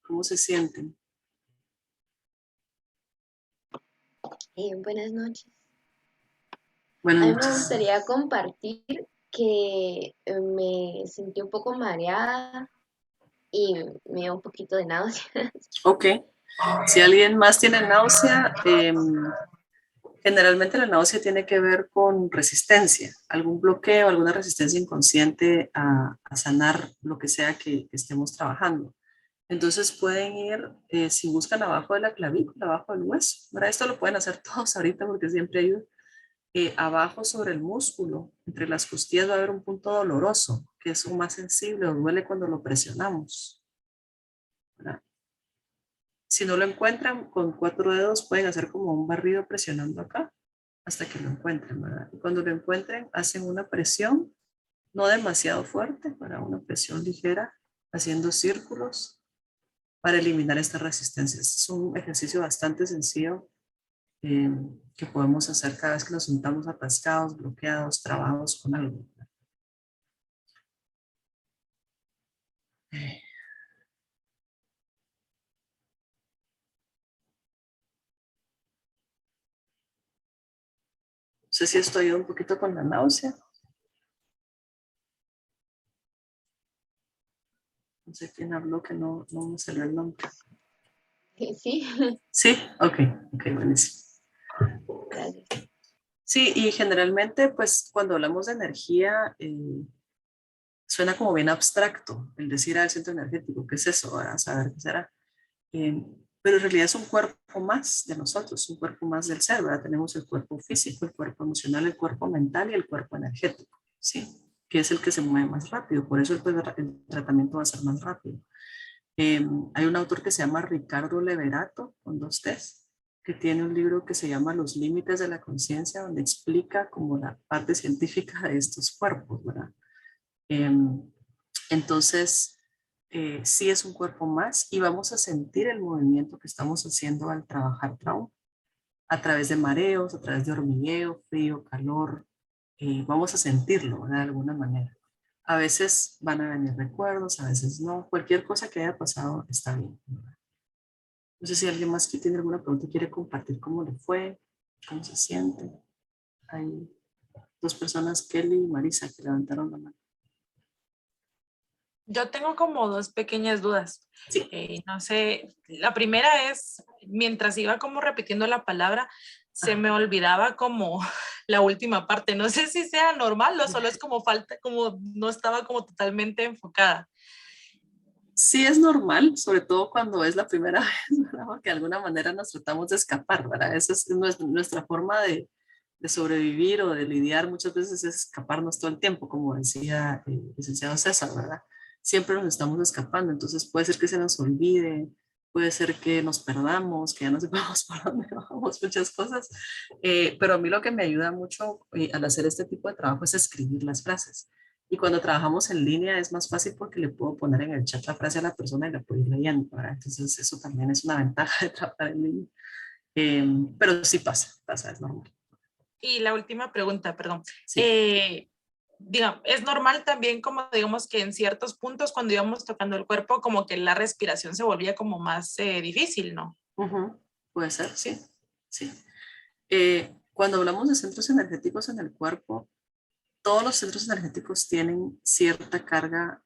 ¿Cómo se sienten? Buenas noches. Buenas A mí me noches. gustaría compartir que me sentí un poco mareada y me dio un poquito de náusea. Ok. Si alguien más tiene náusea, generalmente la náusea tiene que ver con resistencia, algún bloqueo, alguna resistencia inconsciente a sanar lo que sea que estemos trabajando. Entonces pueden ir, si buscan abajo de la clavícula, abajo del hueso, ¿verdad? Esto lo pueden hacer todos ahorita porque siempre ayuda. Abajo sobre el músculo, entre las costillas va a haber un punto doloroso, que es un más sensible o duele cuando lo presionamos, ¿verdad? Si no lo encuentran, con 4 dedos pueden hacer como un barrido presionando acá hasta que lo encuentren, ¿verdad? Y cuando lo encuentren, hacen una presión, no demasiado fuerte, para una presión ligera, haciendo círculos para eliminar esta resistencia. Este es un ejercicio bastante sencillo que podemos hacer cada vez que nos sintamos atascados, bloqueados, trabados con algo. No sé si estoy un poquito con la náusea. No sé quién habló que no me salió el nombre. Sí, Sí, ok, buenísimo. gracias. Sí, y generalmente, pues, cuando hablamos de energía, suena como bien abstracto el decir al centro energético, ¿qué es eso? A saber qué será. Pero en realidad es un cuerpo más de nosotros, un cuerpo más del ser, ¿verdad? Tenemos el cuerpo físico, el cuerpo emocional, el cuerpo mental y el cuerpo energético, ¿sí? Que es el que se mueve más rápido, por eso el tratamiento va a ser más rápido. Hay un autor que se llama Ricardo Leverato, con 2 T's, que tiene un libro que se llama Los límites de la conciencia, donde explica como la parte científica de estos cuerpos, ¿verdad? Entonces, sí es un cuerpo más y vamos a sentir el movimiento que estamos haciendo al trabajar trauma, a través de mareos, a través de hormigueo, frío, calor, vamos a sentirlo, ¿verdad? De alguna manera. A veces van a venir recuerdos, a veces no. Cualquier cosa que haya pasado está bien, ¿verdad? No sé si alguien más que tiene alguna pregunta quiere compartir cómo le fue, cómo se siente. Hay 2 personas, Kelly y Marisa, que levantaron la mano. Yo tengo como dos pequeñas dudas. Sí. No sé, la primera es, mientras iba como repitiendo la palabra, se me olvidaba como la última parte. No sé si sea normal o solo es como falta, como no estaba como totalmente enfocada. Sí es normal, sobre todo cuando es la primera vez, ¿verdad? Porque de alguna manera nos tratamos de escapar, ¿verdad? Esa es nuestra forma de sobrevivir o de lidiar muchas veces es escaparnos todo el tiempo, como decía el licenciado César, ¿verdad? Siempre nos estamos escapando, entonces puede ser que se nos olvide, puede ser que nos perdamos, que ya no sepamos por dónde vamos, muchas cosas. Pero a mí lo que me ayuda mucho al hacer este tipo de trabajo es escribir las frases. Y cuando trabajamos en línea es más fácil porque le puedo poner en el chat la frase a la persona y la puedo ir leyendo, ¿verdad? Entonces eso también es una ventaja de trabajar en línea. Pero sí pasa, es normal. Y la última pregunta, perdón. Sí. Digamos, es normal también como digamos que en ciertos puntos cuando íbamos tocando el cuerpo como que la respiración se volvía como más difícil, ¿no? Puede ser, sí. Sí. Cuando hablamos de centros energéticos en el cuerpo, todos los centros energéticos tienen cierta carga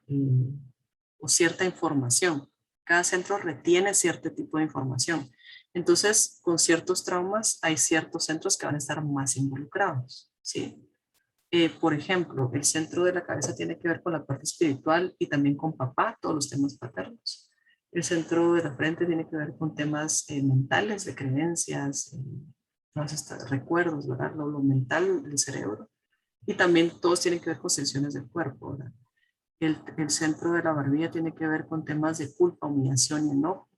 o cierta información. Cada centro retiene cierto tipo de información. Entonces, con ciertos traumas, hay ciertos centros que van a estar más involucrados, ¿sí? Por ejemplo, el centro de la cabeza tiene que ver con la parte espiritual y también con papá, todos los temas paternos. El centro de la frente tiene que ver con temas mentales, de creencias, todos estos recuerdos, ¿verdad? Lo mental del cerebro. Y también todos tienen que ver con sensaciones del cuerpo, ¿verdad? El centro de la barbilla tiene que ver con temas de culpa, humillación y enojo,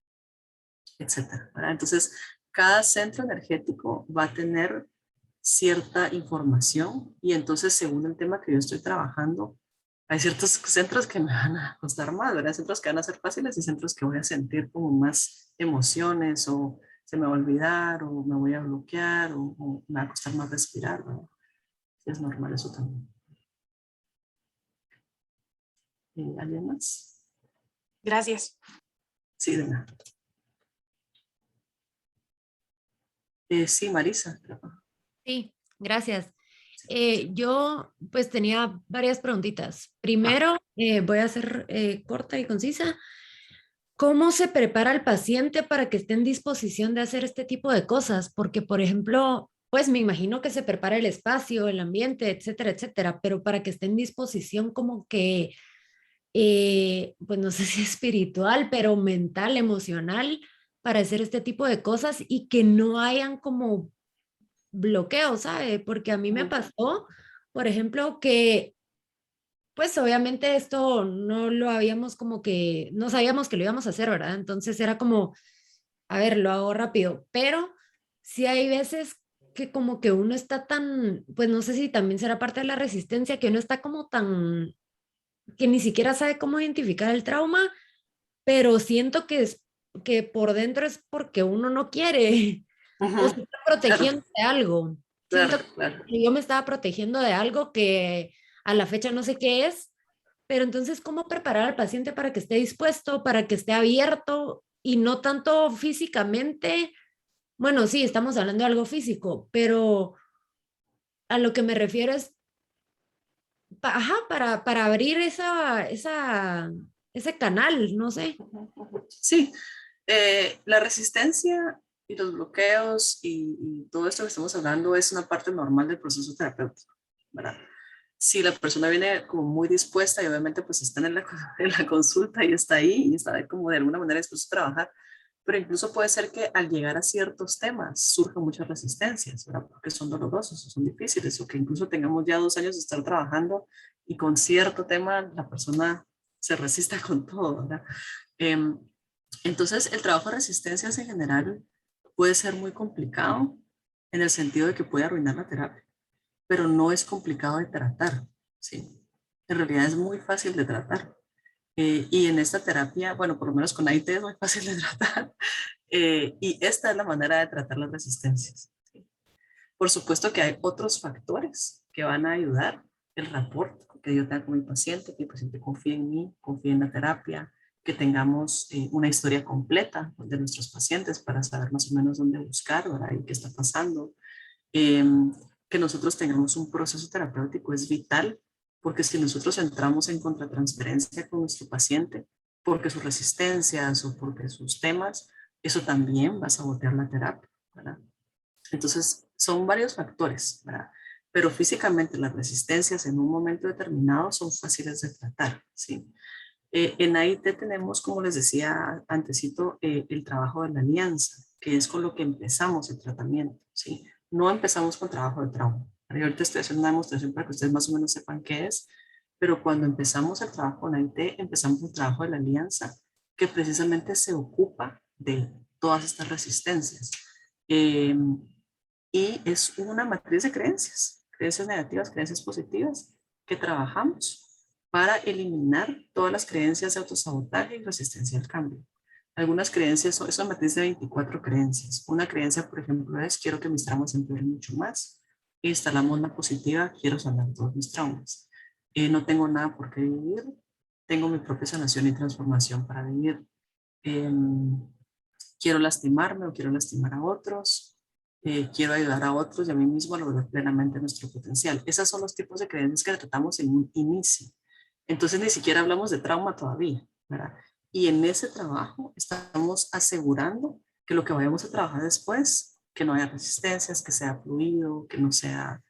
etcétera, ¿verdad? Entonces, cada centro energético va a tener cierta información y entonces, según el tema que yo estoy trabajando, hay ciertos centros que me van a costar más, ¿verdad? Centros que van a ser fáciles y centros que voy a sentir como más emociones o se me va a olvidar o me voy a bloquear o me va a costar más respirar, ¿verdad? Es normal eso también. ¿Alguien más? Gracias. Sí, de nada. Sí, Marisa. Sí, gracias. Yo pues tenía varias preguntitas. Primero, voy a ser corta y concisa. ¿Cómo se prepara el paciente para que esté en disposición de hacer este tipo de cosas? Porque, por ejemplo, pues me imagino que se prepara el espacio, el ambiente, etcétera, etcétera, pero para que esté en disposición como que, pues no sé si espiritual, pero mental, emocional, para hacer este tipo de cosas y que no hayan como bloqueo, ¿sabe? Porque a mí me pasó, por ejemplo, que pues obviamente esto no lo habíamos como que, no sabíamos que lo íbamos a hacer, ¿verdad? Entonces era como, a ver, lo hago rápido, pero sí hay veces que como que uno está tan, pues no sé si también será parte de la resistencia, que uno está como tan, que ni siquiera sabe cómo identificar el trauma, pero siento que es, que por dentro es porque uno no quiere o se está protegiendo de algo. Siento Claro. que yo me estaba protegiendo de algo que a la fecha no sé qué es, pero entonces, ¿cómo preparar al paciente para que esté dispuesto, para que esté abierto y no tanto físicamente? Bueno, sí, estamos hablando de algo físico, pero a lo que me refiero es, ajá, para abrir ese canal, no sé. Sí, la resistencia y los bloqueos y todo esto que estamos hablando es una parte normal del proceso terapéutico, ¿verdad? Si la persona viene como muy dispuesta y obviamente pues está en la consulta y está ahí y está como de alguna manera dispuesto a trabajar, pero incluso puede ser que al llegar a ciertos temas surjan muchas resistencias, ¿verdad? Porque son dolorosos, son difíciles, o que incluso tengamos ya 2 años de estar trabajando y con cierto tema la persona se resista con todo, ¿verdad? Em, entonces, el trabajo de resistencias en general puede ser muy complicado en el sentido de que puede arruinar la terapia, pero no es complicado de tratar, ¿sí? En realidad es muy fácil de tratar. Y en esta terapia, bueno, por lo menos con AIT es muy fácil de tratar. Y esta es la manera de tratar las resistencias. ¿Sí? Por supuesto que hay otros factores que van a ayudar. El rapport que yo tenga con mi paciente, que el paciente confíe en mí, confíe en la terapia, que tengamos una historia completa de nuestros pacientes para saber más o menos dónde buscar, ¿verdad? Y qué está pasando. Que nosotros tengamos un proceso terapéutico es vital Porque si nosotros entramos en contratransferencia con nuestro paciente, porque sus resistencias o porque sus temas, eso también va a sabotear la terapia, ¿verdad? Entonces, son varios factores, ¿verdad? Pero físicamente las resistencias en un momento determinado son fáciles de tratar, ¿sí? En AIT tenemos, como les decía antesito, el trabajo de la alianza, que es con lo que empezamos el tratamiento, ¿sí? No empezamos con trabajo de trauma. Yo ahorita estoy haciendo una demostración para que ustedes más o menos sepan qué es, pero cuando empezamos el trabajo con AIT, empezamos con el trabajo de la alianza, que precisamente se ocupa de todas estas resistencias. Eh, y es una matriz de creencias negativas, creencias positivas, que trabajamos para eliminar todas las creencias de autosabotaje y resistencia al cambio. Algunas creencias, es una matriz de 24 creencias. Una creencia, por ejemplo, es quiero que mis traumas empeoren mucho más. Instalamos una positiva, quiero sanar todos mis traumas. No tengo nada por qué vivir. Tengo mi propia sanación y transformación para vivir. Quiero lastimarme o quiero lastimar a otros. Quiero ayudar a otros y a mí mismo a lograr plenamente nuestro potencial. Esos son los tipos de creencias que tratamos en un inicio. Entonces ni siquiera hablamos de trauma todavía, ¿verdad? Y en ese trabajo estamos asegurando que lo que vayamos a trabajar después, que no haya resistencias, que sea fluido, que no sea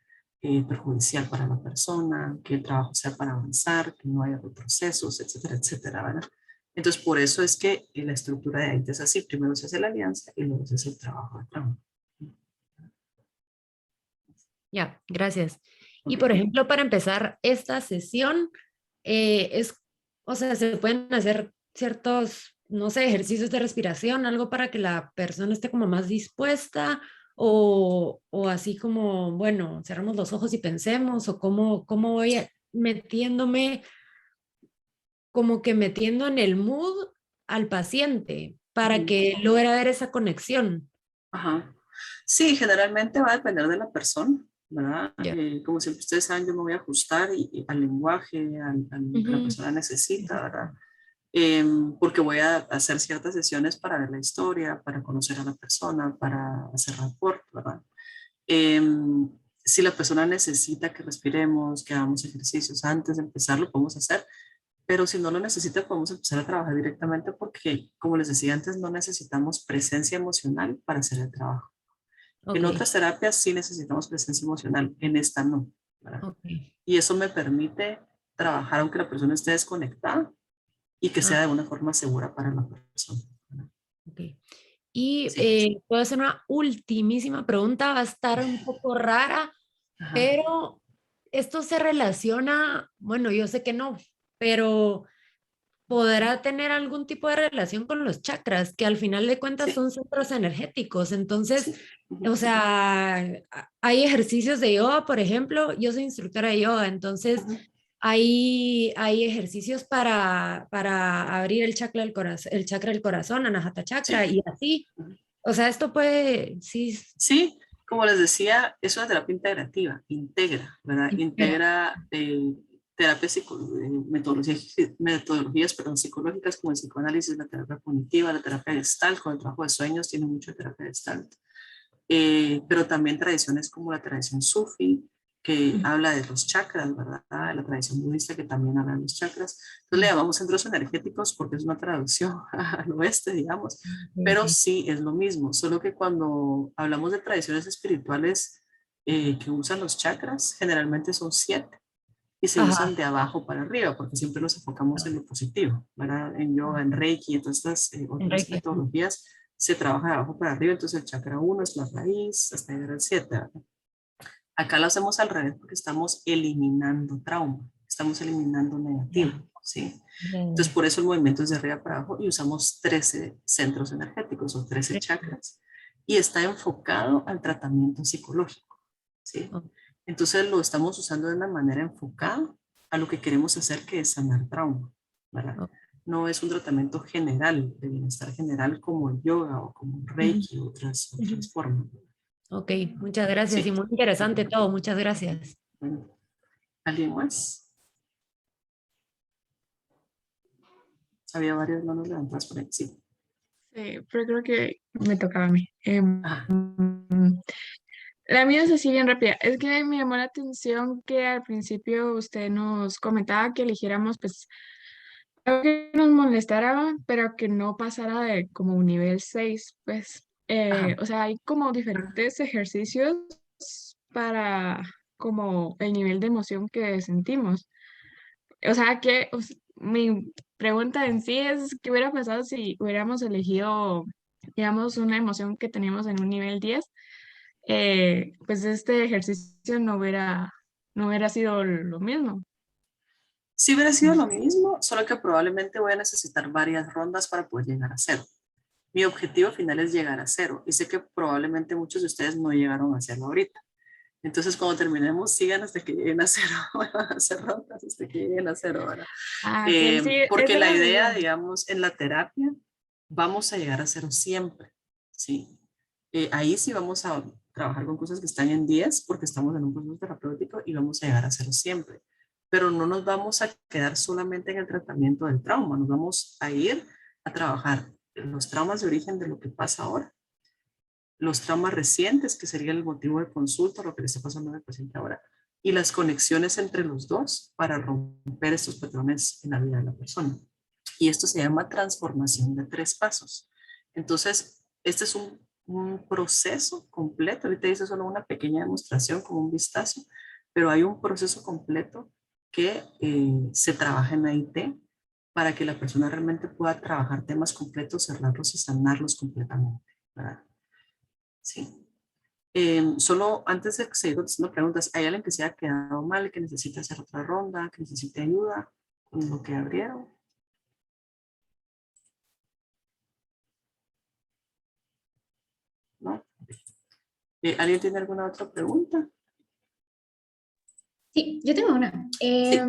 perjudicial para la persona, que el trabajo sea para avanzar, que no haya retrocesos, etcétera, etcétera, ¿verdad? Entonces por eso es que la estructura de AIT es así. Primero se hace la alianza y luego se hace el trabajo de trauma. Ya, gracias. Y Ok. por ejemplo, para empezar esta sesión, o sea, se pueden hacer ciertos, no sé, ejercicios de respiración, algo para que la persona esté como más dispuesta, o así como, bueno, cerramos los ojos y pensemos, o cómo voy metiéndome, como que metiendo en el mood al paciente para que logre ver esa conexión. Ajá. Sí, generalmente va a depender de la persona, ¿verdad? Ya. Como siempre ustedes saben, yo me voy a ajustar al lenguaje, a lo que la Ujú. persona necesita, ¿verdad? Porque voy a hacer ciertas sesiones para ver la historia, para conocer a la persona, para hacer rapport, ¿verdad? Si la persona necesita que respiremos, que hagamos ejercicios antes de empezar, lo podemos hacer, pero si no lo necesita, podemos empezar a trabajar directamente porque, como les decía antes, no necesitamos presencia emocional para hacer el trabajo. En Ok, otras terapias sí necesitamos presencia emocional, en esta no, ¿verdad? ok. Y eso me permite trabajar aunque la persona esté desconectada y que sea Ah, de una forma segura para la persona. ok. Y Sí. puedo hacer una ultimísima pregunta, va a estar un poco rara, Ajá. pero esto se relaciona, bueno, yo sé que no, pero podrá tener algún tipo de relación con los chakras, que al final de cuentas Sí. son centros energéticos. Entonces, Sí. o Ujú. sea, hay ejercicios de yoga, por ejemplo, yo soy instructora de yoga, entonces Ujú. hay ejercicios para abrir el chakra del corazón, Anahata chakra, Sí. y así. Ujú. O sea, esto puede, sí, Sí, como les decía, es una terapia integrativa, integra, ¿verdad? integra. Integra terapias, metodologías, perdón, psicológicas como el psicoanálisis, la terapia cognitiva, la terapia Gestalt, con el trabajo de sueños, tiene mucho terapia Gestalt. Pero también tradiciones como la tradición sufi, que habla de los chakras, ¿verdad? La tradición budista que también habla de los chakras. Entonces le llamamos centros energéticos porque es una traducción al oeste, digamos, pero Ok. sí es lo mismo, solo que cuando hablamos de tradiciones espirituales que usan los chakras, generalmente son 7 y se usan Ajá. de abajo para arriba, porque siempre nos enfocamos en lo positivo, ¿verdad? En yoga, en Reiki, en todas estas otras Enrique. metodologías se trabaja de abajo para arriba, entonces el chakra 1 es la raíz, hasta llegar al 7, ¿verdad? Acá lo hacemos al revés porque estamos eliminando trauma, estamos eliminando negativo, Ya. ¿sí? Ya. Entonces por eso el movimiento es de arriba para abajo y usamos 13 centros energéticos o 13 Ya. chakras y está enfocado al tratamiento psicológico, ¿sí? Ok. Entonces lo estamos usando de una manera enfocada a lo que queremos hacer, que es sanar trauma, ¿verdad? Ok. No es un tratamiento general, de bienestar general como el yoga o como el Ujú. Reiki, otras Ujú. formas. Ok, muchas gracias y Sí. muy interesante todo. Muchas gracias. Bueno, ¿alguien más? Había varias manos levantadas por ahí. Sí. Pero creo que me tocaba a mí. Ah, La mía es así bien rápida. Es que me llamó la atención que al principio usted nos comentaba que eligiéramos pues algo que nos molestara, pero que no pasara de como un nivel 6 pues. Ajá. O sea, hay como diferentes ejercicios para como el nivel de emoción que sentimos. O sea, mi pregunta en sí es, ¿qué hubiera pasado si hubiéramos elegido, digamos, una emoción que teníamos en un nivel 10? Pues este ejercicio no hubiera sido lo mismo. Sí hubiera sido lo mismo, solo que probablemente voy a necesitar varias rondas para poder llegar a cero. Mi objetivo final es llegar a cero y sé que probablemente muchos de ustedes no llegaron a hacerlo ahorita. Entonces, cuando terminemos, sigan hasta que lleguen a cero, van a hacer rondas hasta que lleguen a cero, ¿verdad? Ah, ok, sí, Porque esa la era mi idea, duda. digamos, en la terapia, vamos a llegar a cero siempre, ¿sí? Ahí sí vamos a trabajar con cosas que están en 10 porque estamos en un proceso terapéutico y vamos a llegar a cero siempre. Pero no nos vamos a quedar solamente en el tratamiento del trauma, nos vamos a ir a trabajar los traumas de origen de lo que pasa ahora, los traumas recientes, que sería el motivo de consulta, lo que le está pasando al paciente ahora, y las conexiones entre los dos para romper estos patrones en la vida de la persona. Y esto se llama transformación de 3 pasos. Entonces, este es un proceso completo. Ahorita hice solo una pequeña demostración como un vistazo, pero hay un proceso completo que se trabaja en AIT para que la persona realmente pueda trabajar temas completos, cerrarlos y sanarlos completamente, ¿verdad? Sí. Solo antes de seguir contestando preguntas, ¿hay alguien que se haya quedado mal, que necesite hacer otra ronda, que necesite ayuda con lo que abrieron? ¿No? ¿Alguien tiene alguna otra pregunta? Sí, yo tengo una. Sí.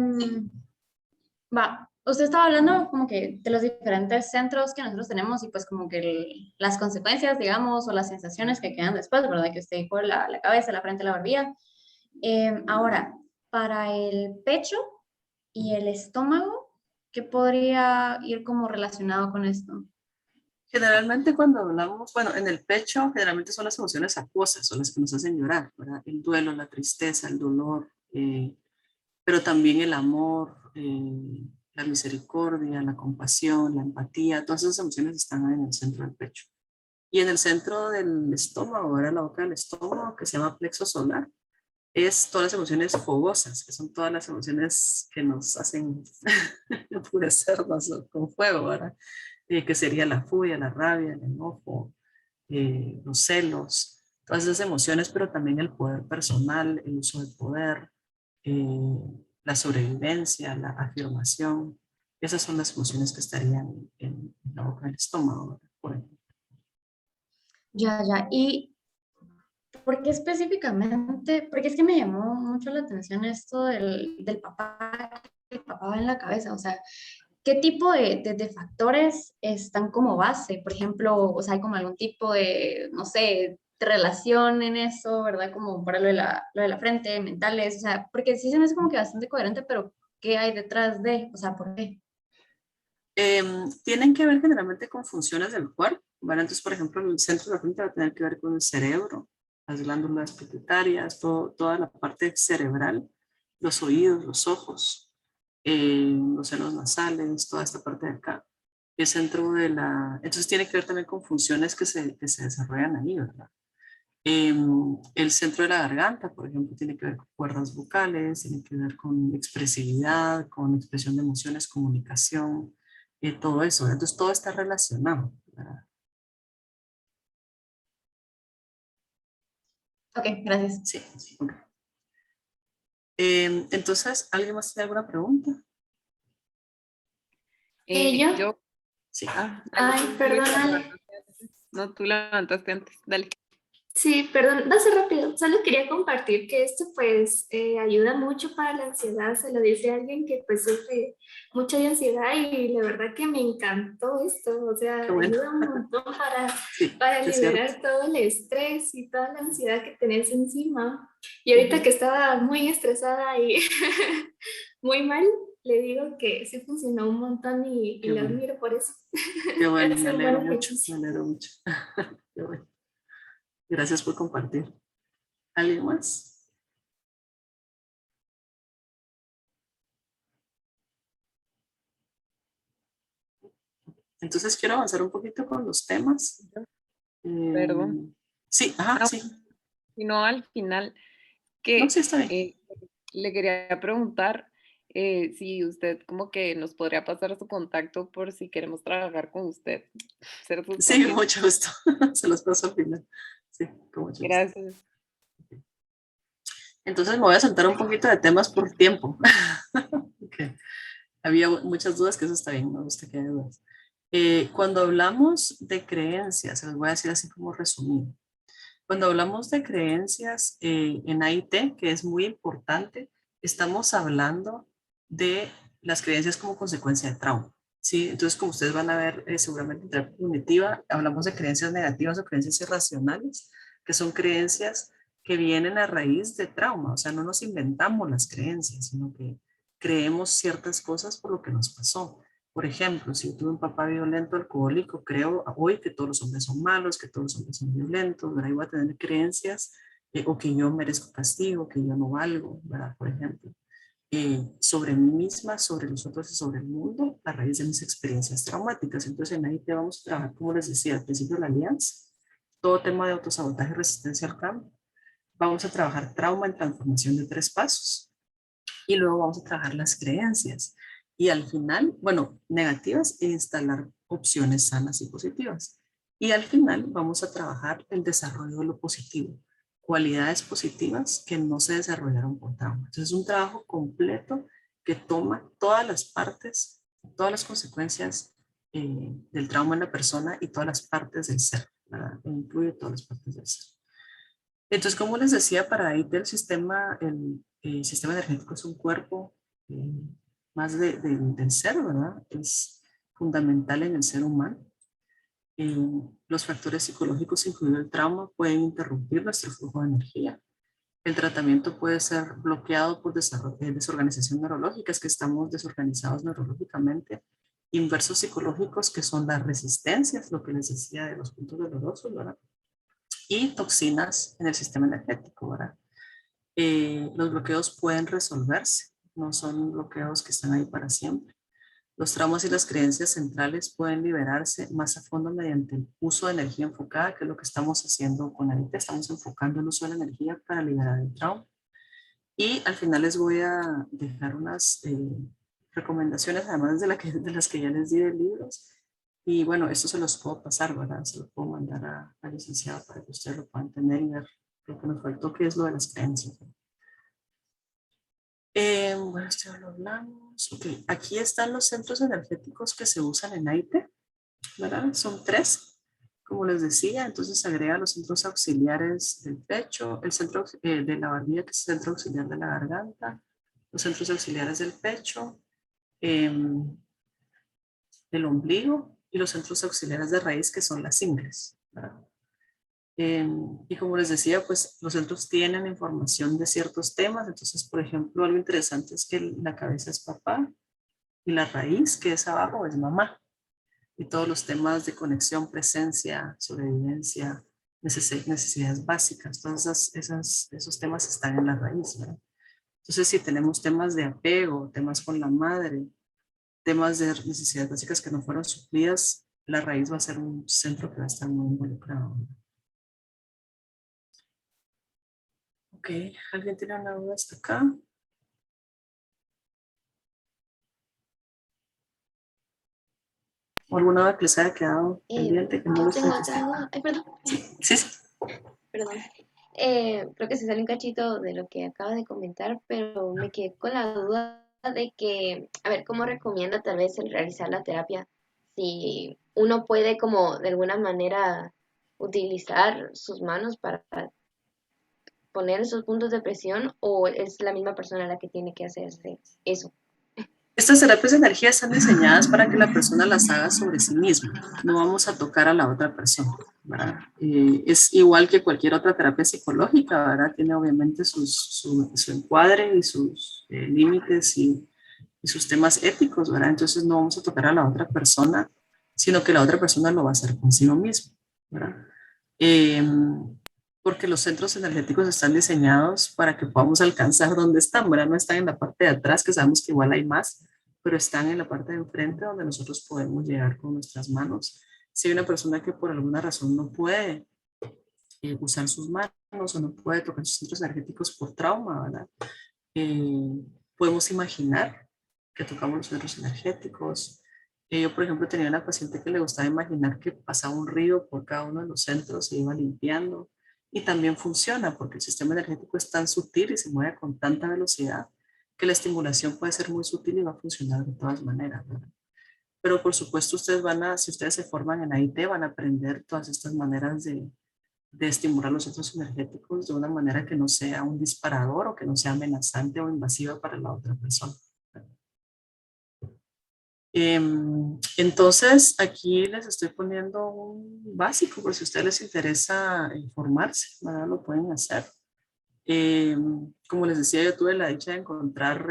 Usted estaba hablando como que de los diferentes centros que nosotros tenemos y pues como que las consecuencias, digamos, o las sensaciones que quedan después, ¿verdad? Que usted dijo la cabeza, la frente, la barbilla. Ahora, para el pecho y el estómago, ¿qué podría ir como relacionado con esto? Generalmente cuando hablamos, bueno, en el pecho generalmente son las emociones acuosas, son las que nos hacen llorar, ¿verdad? El duelo, la tristeza, el dolor, pero también el amor, la misericordia, la compasión, la empatía, todas esas emociones están en el centro del pecho. Y en el centro del estómago, ahora la boca del estómago, que se llama plexo solar, es todas las emociones fogosas, que son todas las emociones que nos hacen enfurecernos con fuego, ¿verdad? Que sería la furia, la rabia, el enojo, los celos, todas esas emociones, pero también el poder personal, el uso del poder, eh, la sobrevivencia, la afirmación. Esas son las emociones que estarían en la boca del estómago, ¿verdad? Por ejemplo. Ya. ¿Y por qué específicamente? Porque es que me llamó mucho la atención esto del papá, que el papá va en la cabeza. O sea, ¿qué tipo de factores están como base? Por ejemplo, o sea, hay como algún tipo de, no sé, de relación en eso, ¿verdad? Como para lo de la frente, mentales, o sea, porque sí se me hace como que bastante coherente, pero ¿qué hay detrás de? O sea, ¿por qué? Tienen que ver generalmente con funciones del cuerpo, ¿vale? Entonces, por ejemplo, el centro de la frente va a tener que ver con el cerebro, las glándulas pituitarias, toda la parte cerebral, los oídos, los ojos, los senos nasales, toda esta parte de acá. El centro de la... Entonces tiene que ver también con funciones que se desarrollan ahí, ¿verdad? El centro de la garganta, por ejemplo, tiene que ver con cuerdas vocales, tiene que ver con expresividad, con expresión de emociones, comunicación, todo eso. Entonces todo está relacionado, ¿verdad? Ok, gracias. Sí. Ok. Entonces, ¿alguien más tiene alguna pregunta? Yo, ¿Yo? Sí. dale, Ay, tú perdón, la Ale. levantaste antes. No, tú la levantaste antes, dale. Sí, perdón, va a ser rápido. Solo quería compartir que esto pues ayuda mucho para la ansiedad. Se lo dice alguien que pues sufre mucho de ansiedad y la verdad que me encantó esto. O sea, Qué bueno. ayuda un montón Sí, para es cierto. liberar todo el estrés y toda la ansiedad que tenés encima. Y ahorita que estaba muy estresada y muy mal, le digo que sí funcionó un montón y Qué lo bueno. admiro por eso. Qué bueno, me Es un alegro buen mucho, me ejercicio. alegro mucho. Qué bueno. Gracias por compartir. ¿Alguien más? Entonces quiero avanzar un poquito con los temas. Perdón. Sí, ajá, sí. Y no al final, No, sí, está bien. le quería preguntar si usted como que nos podría pasar su contacto por si queremos trabajar con usted. Ser sus Sí, copies. mucho gusto. Se los paso al final. Sí, con mucho gusto. Gracias. Entonces me voy a saltar un poquito de temas por tiempo. Okay. Había muchas dudas, que eso está bien, me gusta que haya dudas. Cuando hablamos de creencias, se los voy a decir así como resumido. Cuando hablamos de creencias en AIT, que es muy importante, estamos hablando de las creencias como consecuencia de trauma. ¿Sí? Entonces, como ustedes van a ver seguramente en terapia cognitiva, hablamos de creencias negativas o creencias irracionales, que son creencias que vienen a raíz de trauma. O sea, no nos inventamos las creencias, sino que creemos ciertas cosas por lo que nos pasó. Por ejemplo, si yo tuve un papá violento, alcohólico, creo hoy que todos los hombres son malos, que todos los hombres son violentos, ¿verdad? Y voy a tener creencias o que yo merezco castigo, que yo no valgo, ¿verdad? Por ejemplo, sobre mí misma, sobre los otros y sobre el mundo a raíz de mis experiencias traumáticas. Entonces, en ahí te vamos a trabajar, como les decía al principio, la alianza, todo tema de autosabotaje y resistencia al cambio. Vamos a trabajar trauma en transformación de 3 pasos. Y luego vamos a trabajar las creencias. Y al final, bueno, negativas e instalar opciones sanas y positivas. Y al final vamos a trabajar el desarrollo de lo positivo, cualidades positivas que no se desarrollaron por trauma. Entonces es un trabajo completo que toma todas las partes, todas las consecuencias del trauma en la persona y todas las partes del ser, ¿verdad? Incluye todas las partes del ser. Entonces, como les decía, para ahí el sistema energético es un cuerpo más del ser, ¿verdad? Es fundamental en el ser humano. Los factores psicológicos, incluido el trauma, pueden interrumpir nuestro flujo de energía. El tratamiento puede ser bloqueado por desorganización neurológica, es que estamos desorganizados neurológicamente. Inversos psicológicos, que son las resistencias, lo que les decía de los puntos dolorosos, ¿verdad? Y toxinas en el sistema energético, ¿verdad? Los bloqueos pueden resolverse, no son bloqueos que están ahí para siempre. Los traumas y las creencias centrales pueden liberarse más a fondo mediante el uso de energía enfocada, que es lo que estamos haciendo con ahorita. Estamos enfocando el uso de la energía para liberar el trauma. Y al final les voy a dejar unas recomendaciones, además de las que ya les di de libros. Y bueno, esto se los puedo pasar, ¿verdad? Se lo puedo mandar a la licenciada para que ustedes lo puedan tener y ver lo que nos faltó, que es lo de las creencias. Bueno, esto ya lo hablamos. Okay. Aquí están los centros energéticos que se usan en AIT, ¿verdad? Son 3, como les decía. Entonces agrega los centros auxiliares del pecho, el centro de la barbilla, que es el centro auxiliar de la garganta, los centros auxiliares del pecho, el ombligo y los centros auxiliares de raíz, que son las ingles, ¿verdad? Y como les decía, pues los centros tienen información de ciertos temas. Entonces, por ejemplo, algo interesante es que la cabeza es papá y la raíz, que es abajo, es mamá. Y todos los temas de conexión, presencia, sobrevivencia, necesidades básicas, todos esos temas están en la raíz, ¿verdad? Entonces, si tenemos temas de apego, temas con la madre, temas de necesidades básicas que no fueron suplidas, la raíz va a ser un centro que va a estar muy involucrado, ¿verdad? Ok, ¿alguien tiene una duda hasta acá? ¿O alguna duda que les haya quedado pendiente? Que no les Perdón. Sí. Perdón. Creo que se sale un cachito de lo que acabas de comentar, pero me quedé con la duda de que, a ver, ¿cómo recomienda tal vez el realizar la terapia? Si uno puede como de alguna manera utilizar sus manos para poner esos puntos de presión, o es la misma persona la que tiene que hacerse eso. Estas terapias de energía están diseñadas para que la persona las haga sobre sí misma. No vamos a tocar a la otra persona, ¿verdad? Es igual que cualquier otra terapia psicológica, ¿verdad? Tiene obviamente su encuadre y sus límites y sus temas éticos, ¿verdad? Entonces no vamos a tocar a la otra persona, sino que la otra persona lo va a hacer consigo mismo, ¿verdad? porque los centros energéticos están diseñados para que podamos alcanzar donde están, ¿verdad? No están en la parte de atrás, que sabemos que igual hay más, pero están en la parte de enfrente donde nosotros podemos llegar con nuestras manos. Si hay una persona que por alguna razón no puede usar sus manos o no puede tocar sus centros energéticos por trauma, ¿verdad? Podemos imaginar que tocamos los centros energéticos. Yo, por ejemplo, tenía una paciente que le gustaba imaginar que pasaba un río por cada uno de los centros, se iba limpiando. Y también funciona porque el sistema energético es tan sutil y se mueve con tanta velocidad que la estimulación puede ser muy sutil y va a funcionar de todas maneras, ¿verdad? Pero por supuesto ustedes si ustedes se forman en AIT, van a aprender todas estas maneras de estimular los centros energéticos de una manera que no sea un disparador o que no sea amenazante o invasiva para la otra persona. Entonces, aquí les estoy poniendo un básico por si a ustedes les interesa informarse, ¿verdad? Lo pueden hacer. Como les decía, yo tuve la dicha de encontrar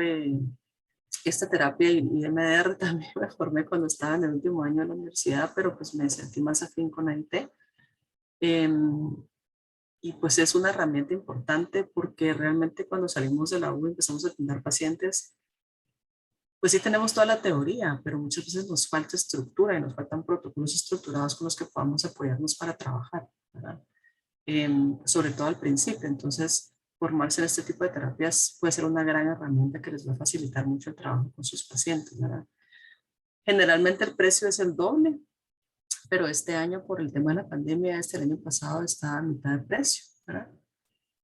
esta terapia y EMDR también me formé cuando estaba en el último año de la universidad, pero pues me sentí más afín con AIT. Y pues es una herramienta importante porque realmente cuando salimos de la U y empezamos a atender pacientes, pues sí tenemos toda la teoría, pero muchas veces nos falta estructura y nos faltan protocolos estructurados con los que podamos apoyarnos para trabajar, ¿verdad? Sobre todo al principio. Entonces, formarse en este tipo de terapias puede ser una gran herramienta que les va a facilitar mucho el trabajo con sus pacientes, ¿verdad? Generalmente el precio es el doble, pero este año por el tema de la pandemia, el año pasado estaba a mitad de precio, ¿verdad?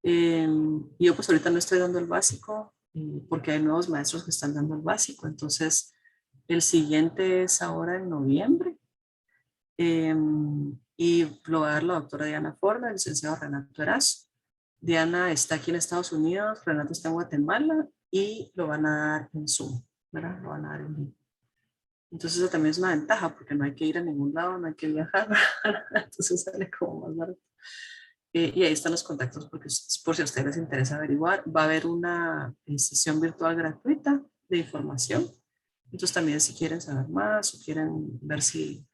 Y yo pues ahorita no estoy dando el básico porque hay nuevos maestros que están dando el básico. Entonces, el siguiente es ahora en noviembre y lo va a dar la doctora Diana Ford, el licenciado Renato Erazo. Diana está aquí en Estados Unidos, Renato está en Guatemala y lo van a dar en Zoom, ¿verdad? Lo van a dar en vivo. Entonces eso también es una ventaja porque no hay que ir a ningún lado, no hay que viajar, entonces sale como más barato. Y ahí están los contactos porque por si a ustedes les interesa averiguar, va a haber una sesión virtual gratuita de información. Entonces también si quieren saber más o quieren ver si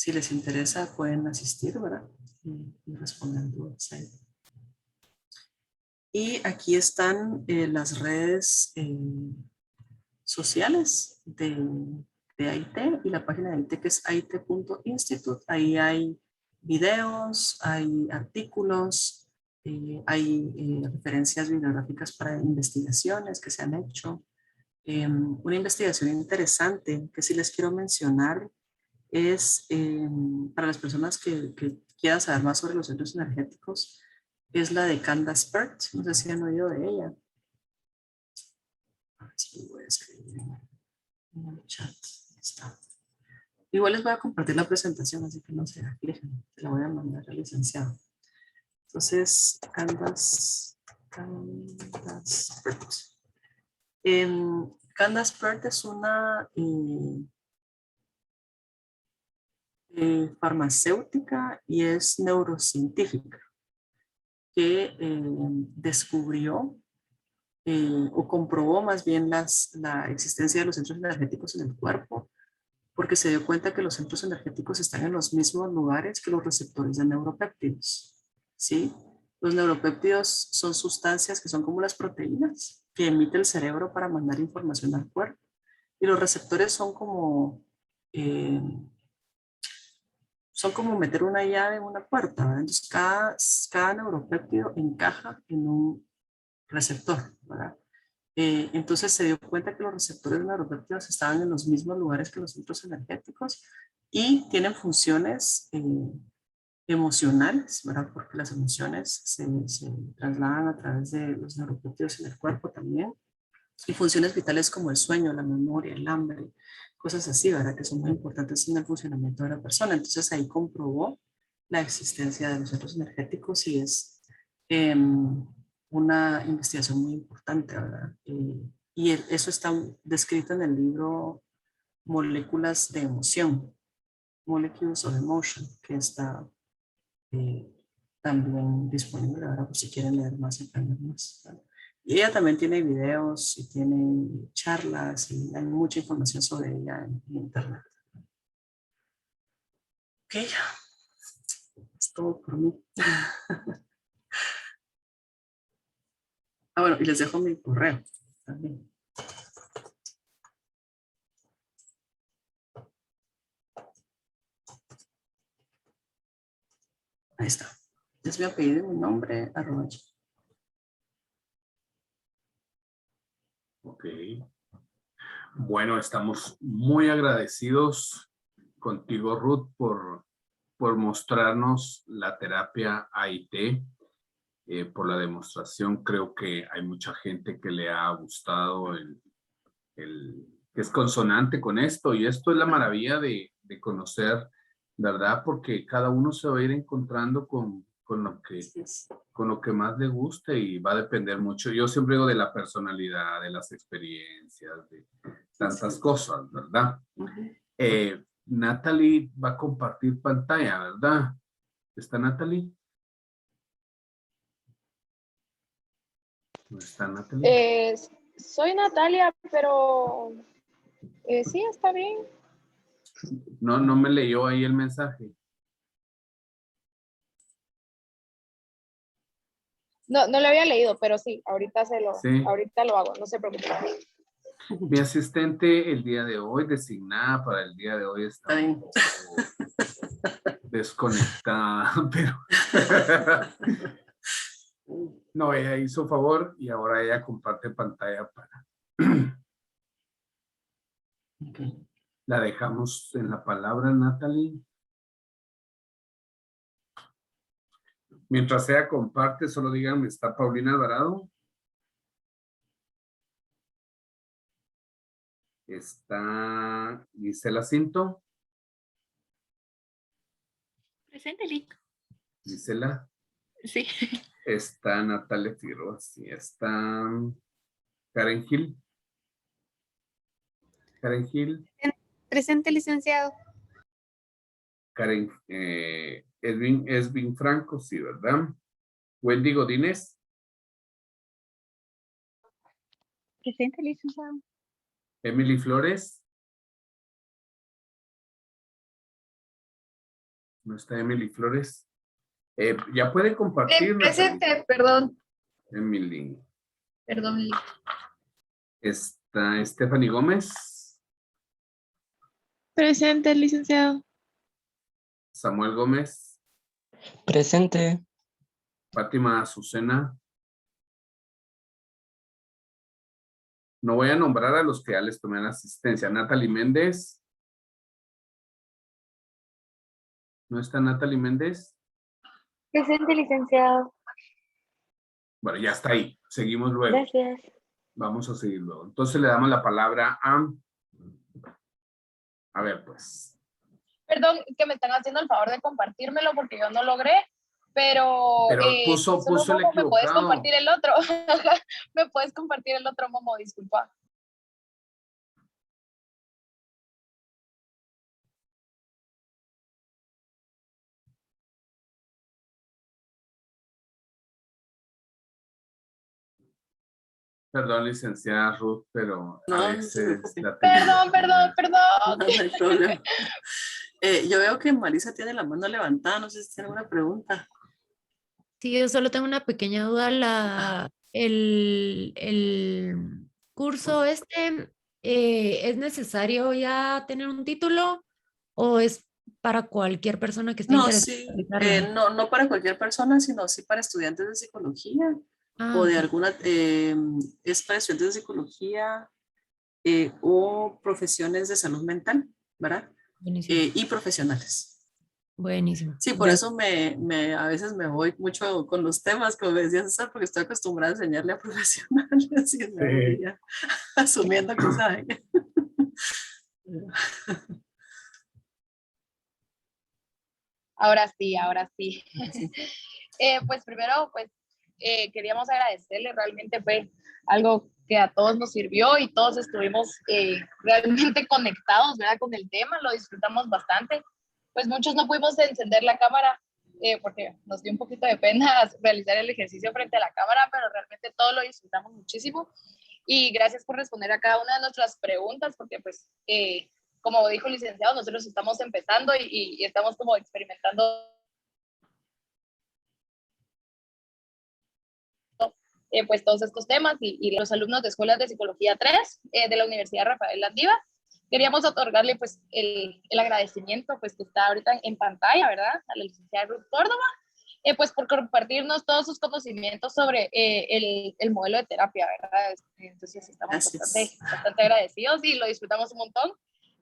les interesa pueden asistir, ¿verdad? Y responder dudas ahí. Y aquí están las redes sociales de AIT y la página de AIT que es ait.institute. Ahí hay videos, hay artículos, hay referencias bibliográficas para investigaciones que se han hecho. Una investigación interesante que sí les quiero mencionar es para las personas que quieran saber más sobre los centros energéticos, es la de Candace Pert. No sé si han oído de ella. A ver si lo voy a escribir en el chat. Está. Igual les voy a compartir la presentación, así que no se aflijan. Se la voy a mandar al licenciado. Entonces, Candace Pert. Candace Pert es una farmacéutica y es neurocientífica que descubrió o comprobó más bien la existencia de los centros energéticos en el cuerpo porque se dio cuenta que los centros energéticos están en los mismos lugares que los receptores de neuropéptidos, ¿sí? Los neuropéptidos son sustancias que son como las proteínas que emite el cerebro para mandar información al cuerpo y los receptores son como meter una llave en una puerta, ¿verdad? Entonces cada neuropéptido encaja en un receptor, ¿verdad? Entonces se dio cuenta que los receptores neuropéptidos estaban en los mismos lugares que los centros energéticos y tienen funciones emocionales, ¿verdad? Porque las emociones se trasladan a través de los neuropéptidos en el cuerpo también. Y funciones vitales como el sueño, la memoria, el hambre, cosas así, ¿verdad? Que son muy importantes en el funcionamiento de la persona. Entonces ahí comprobó la existencia de los centros energéticos y es una investigación muy importante, ¿verdad? Y eso está descrito en el libro Moléculas de Emoción, Molecules of Emotion, que está también disponible ahora por si quieren leer más y aprender más, ¿verdad? Y ella también tiene videos y tiene charlas y hay mucha información sobre ella en internet. Ok, es todo por mí. Ah, bueno, y les dejo mi correo también. Ahí está. Es mi apellido y mi nombre, @ Ok. Bueno, estamos muy agradecidos contigo, Ruth, por mostrarnos la terapia AIT, por la demostración. Creo que hay mucha gente que le ha gustado que es consonante con esto, y esto es la maravilla de conocer, ¿verdad? Porque cada uno se va a ir encontrando con lo que más le guste, y va a depender mucho. Yo siempre digo de la personalidad, de las experiencias, de tantas cosas, ¿verdad? Natalie va a compartir pantalla, ¿verdad? ¿Está Natalie? ¿No está Natalie? Soy Natalia, pero sí, está bien. No me leyó ahí el mensaje. No lo había leído, pero sí, ahorita Sí. ahorita lo hago, no se preocupe. Mi asistente el día de hoy, designada para el día de hoy, está un poco desconectada, pero no, ella hizo favor y ahora ella comparte pantalla para... La dejamos en la palabra, Natalie. Mientras ella comparte, solo díganme, ¿está Paulina Alvarado? ¿Está Gisela Cinto? Presente, Lick. Gisela. Sí. Está Natalia Figueroa, sí. Está Karen Gil. Karen Gil. Presente, licenciado. Karen, Edwin Franco, sí, ¿verdad? Wendy Godínez. Presente, licenciado. Emily Flores. No está Emily Flores. Ya puede compartir. Presente, perdón. Emily. Perdón. Está Stephanie Gómez. Presente, licenciado. Samuel Gómez. Presente. Fátima Azucena. No voy a nombrar a los que ya les tomé la asistencia. Natalie Méndez. ¿No está Natalie Méndez? Presente, licenciado. Bueno, ya está ahí. Seguimos luego. Gracias. Vamos a seguir luego. Entonces le damos la palabra a ver, pues. Perdón, que me están haciendo el favor de compartírmelo porque yo no logré, pero puso solo el Momo, ¿me puedes equivocado. compartir el otro? ¿Me puedes compartir el otro, Momo? Disculpa. Perdón, licenciada Ruth, pero no, a veces la Perdón. No hay problema. Yo veo que Marisa tiene la mano levantada, no sé si tiene alguna pregunta. Sí, yo solo tengo una pequeña duda. El curso ¿es necesario ya tener un título o es para cualquier persona que esté No, interesada sí, en realizarlo? no para cualquier persona, sino sí para estudiantes de psicología o de Ok. alguna, es para estudiantes de psicología o profesiones de salud mental, ¿verdad? Buenísimo. Y profesionales. Buenísimo. Sí, por eso a veces me voy mucho con los temas, como me decías, César, porque estoy acostumbrada a enseñarle a profesionales y me voy ya asumiendo que saben. Ahora sí. Pues primero, queríamos agradecerle, realmente fue algo que a todos nos sirvió y todos estuvimos realmente conectados, ¿verdad? Con el tema, lo disfrutamos bastante. Pues muchos no pudimos encender la cámara porque nos dio un poquito de pena realizar el ejercicio frente a la cámara, pero realmente todo lo disfrutamos muchísimo. Y gracias por responder a cada una de nuestras preguntas, porque pues, como dijo el licenciado, nosotros estamos empezando y estamos como experimentando pues todos estos temas y los alumnos de Escuelas de Psicología 3 de la Universidad Rafael Landívar. Queríamos otorgarle pues el agradecimiento pues que está ahorita en pantalla, ¿verdad? A la licenciada Ruth Córdoba, pues por compartirnos todos sus conocimientos sobre el modelo de terapia, ¿verdad? Entonces estamos bastante agradecidos y lo disfrutamos un montón.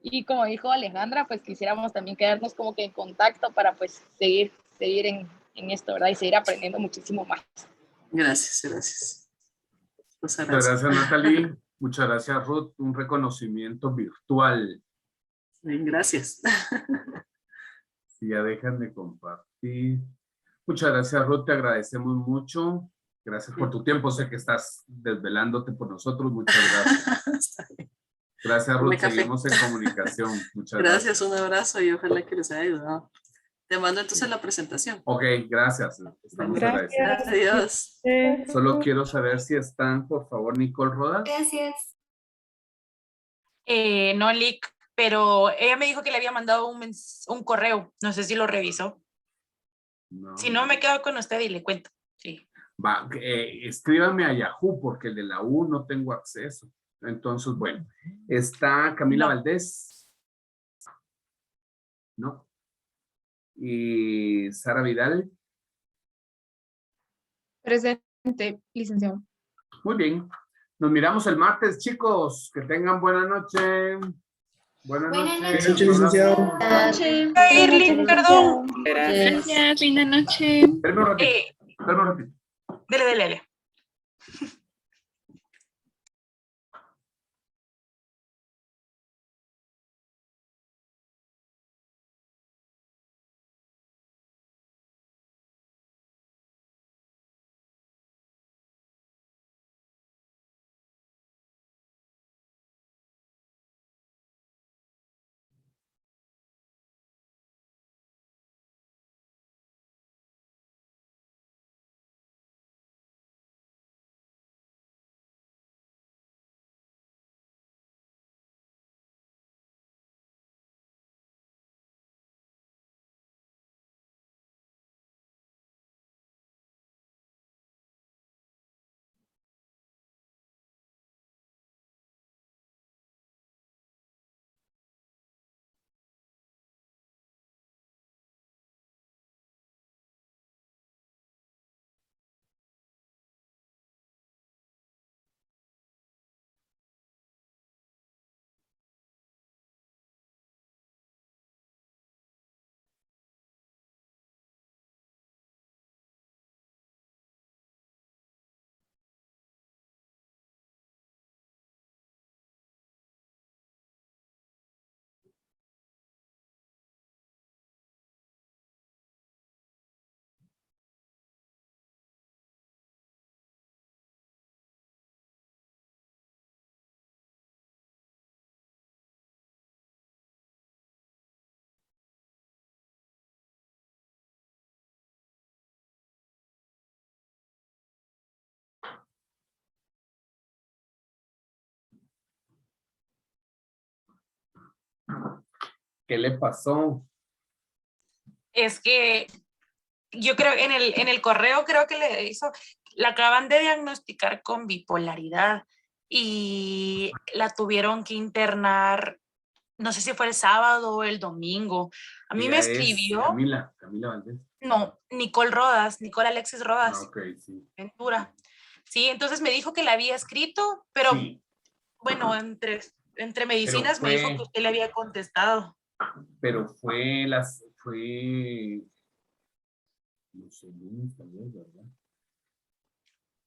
Y como dijo Alejandra, pues quisiéramos también quedarnos como que en contacto para pues seguir en esto, ¿verdad? Y seguir aprendiendo muchísimo más. Gracias. Muchas gracias, Natalie. Muchas gracias, Ruth. Un reconocimiento virtual. Bien, gracias. Si ya dejan de compartir. Muchas gracias, Ruth. Te agradecemos mucho. Gracias por tu tiempo. Sé que estás desvelándote por nosotros. Muchas gracias. Gracias, Ruth. Seguimos en comunicación. Muchas gracias. Gracias, un abrazo y ojalá que les haya ayudado. Te mando entonces la presentación. Ok, gracias. Estamos agradecidos. Adiós. Solo quiero saber si están, por favor, Nicole Rodas. Gracias. No, Lick, pero ella me dijo que le había mandado un correo. No sé si lo revisó. No. Si no, me quedo con usted y le cuento. Sí. Va, escríbame a Yahoo porque el de la U no tengo acceso. Entonces, bueno, está Camila Valdés. No. Y Sara Vidal. Presente, licenciado. Muy bien. Nos miramos el martes, chicos. Que tengan buena noche. Buenas noches. Buenas noches, licenciado. Buenas noches. Irling, perdón. Gracias, linda noche. Espérame un ratito. Dele. ¿Qué le pasó? Es que yo creo en el correo creo que la acaban de diagnosticar con bipolaridad y la tuvieron que internar, no sé si fue el sábado o el domingo. A mí me escribió. Camila Valdés. No, Nicole Alexis Rodas. Ok, sí. Ventura. Sí, entonces me dijo que la había escrito, pero sí. Bueno, entre medicinas me dijo que usted le había contestado. Pero fue no sé, lunes tal vez, ¿verdad?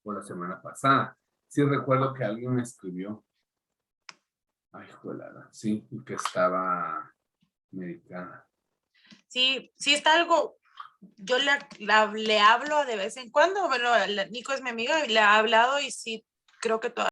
O la semana pasada. Sí recuerdo que alguien me escribió. Ay, jolada. Sí, y que estaba medicada. Sí está algo. Yo le hablo de vez en cuando. Bueno, Nico es mi amiga y le ha hablado y sí, creo que todavía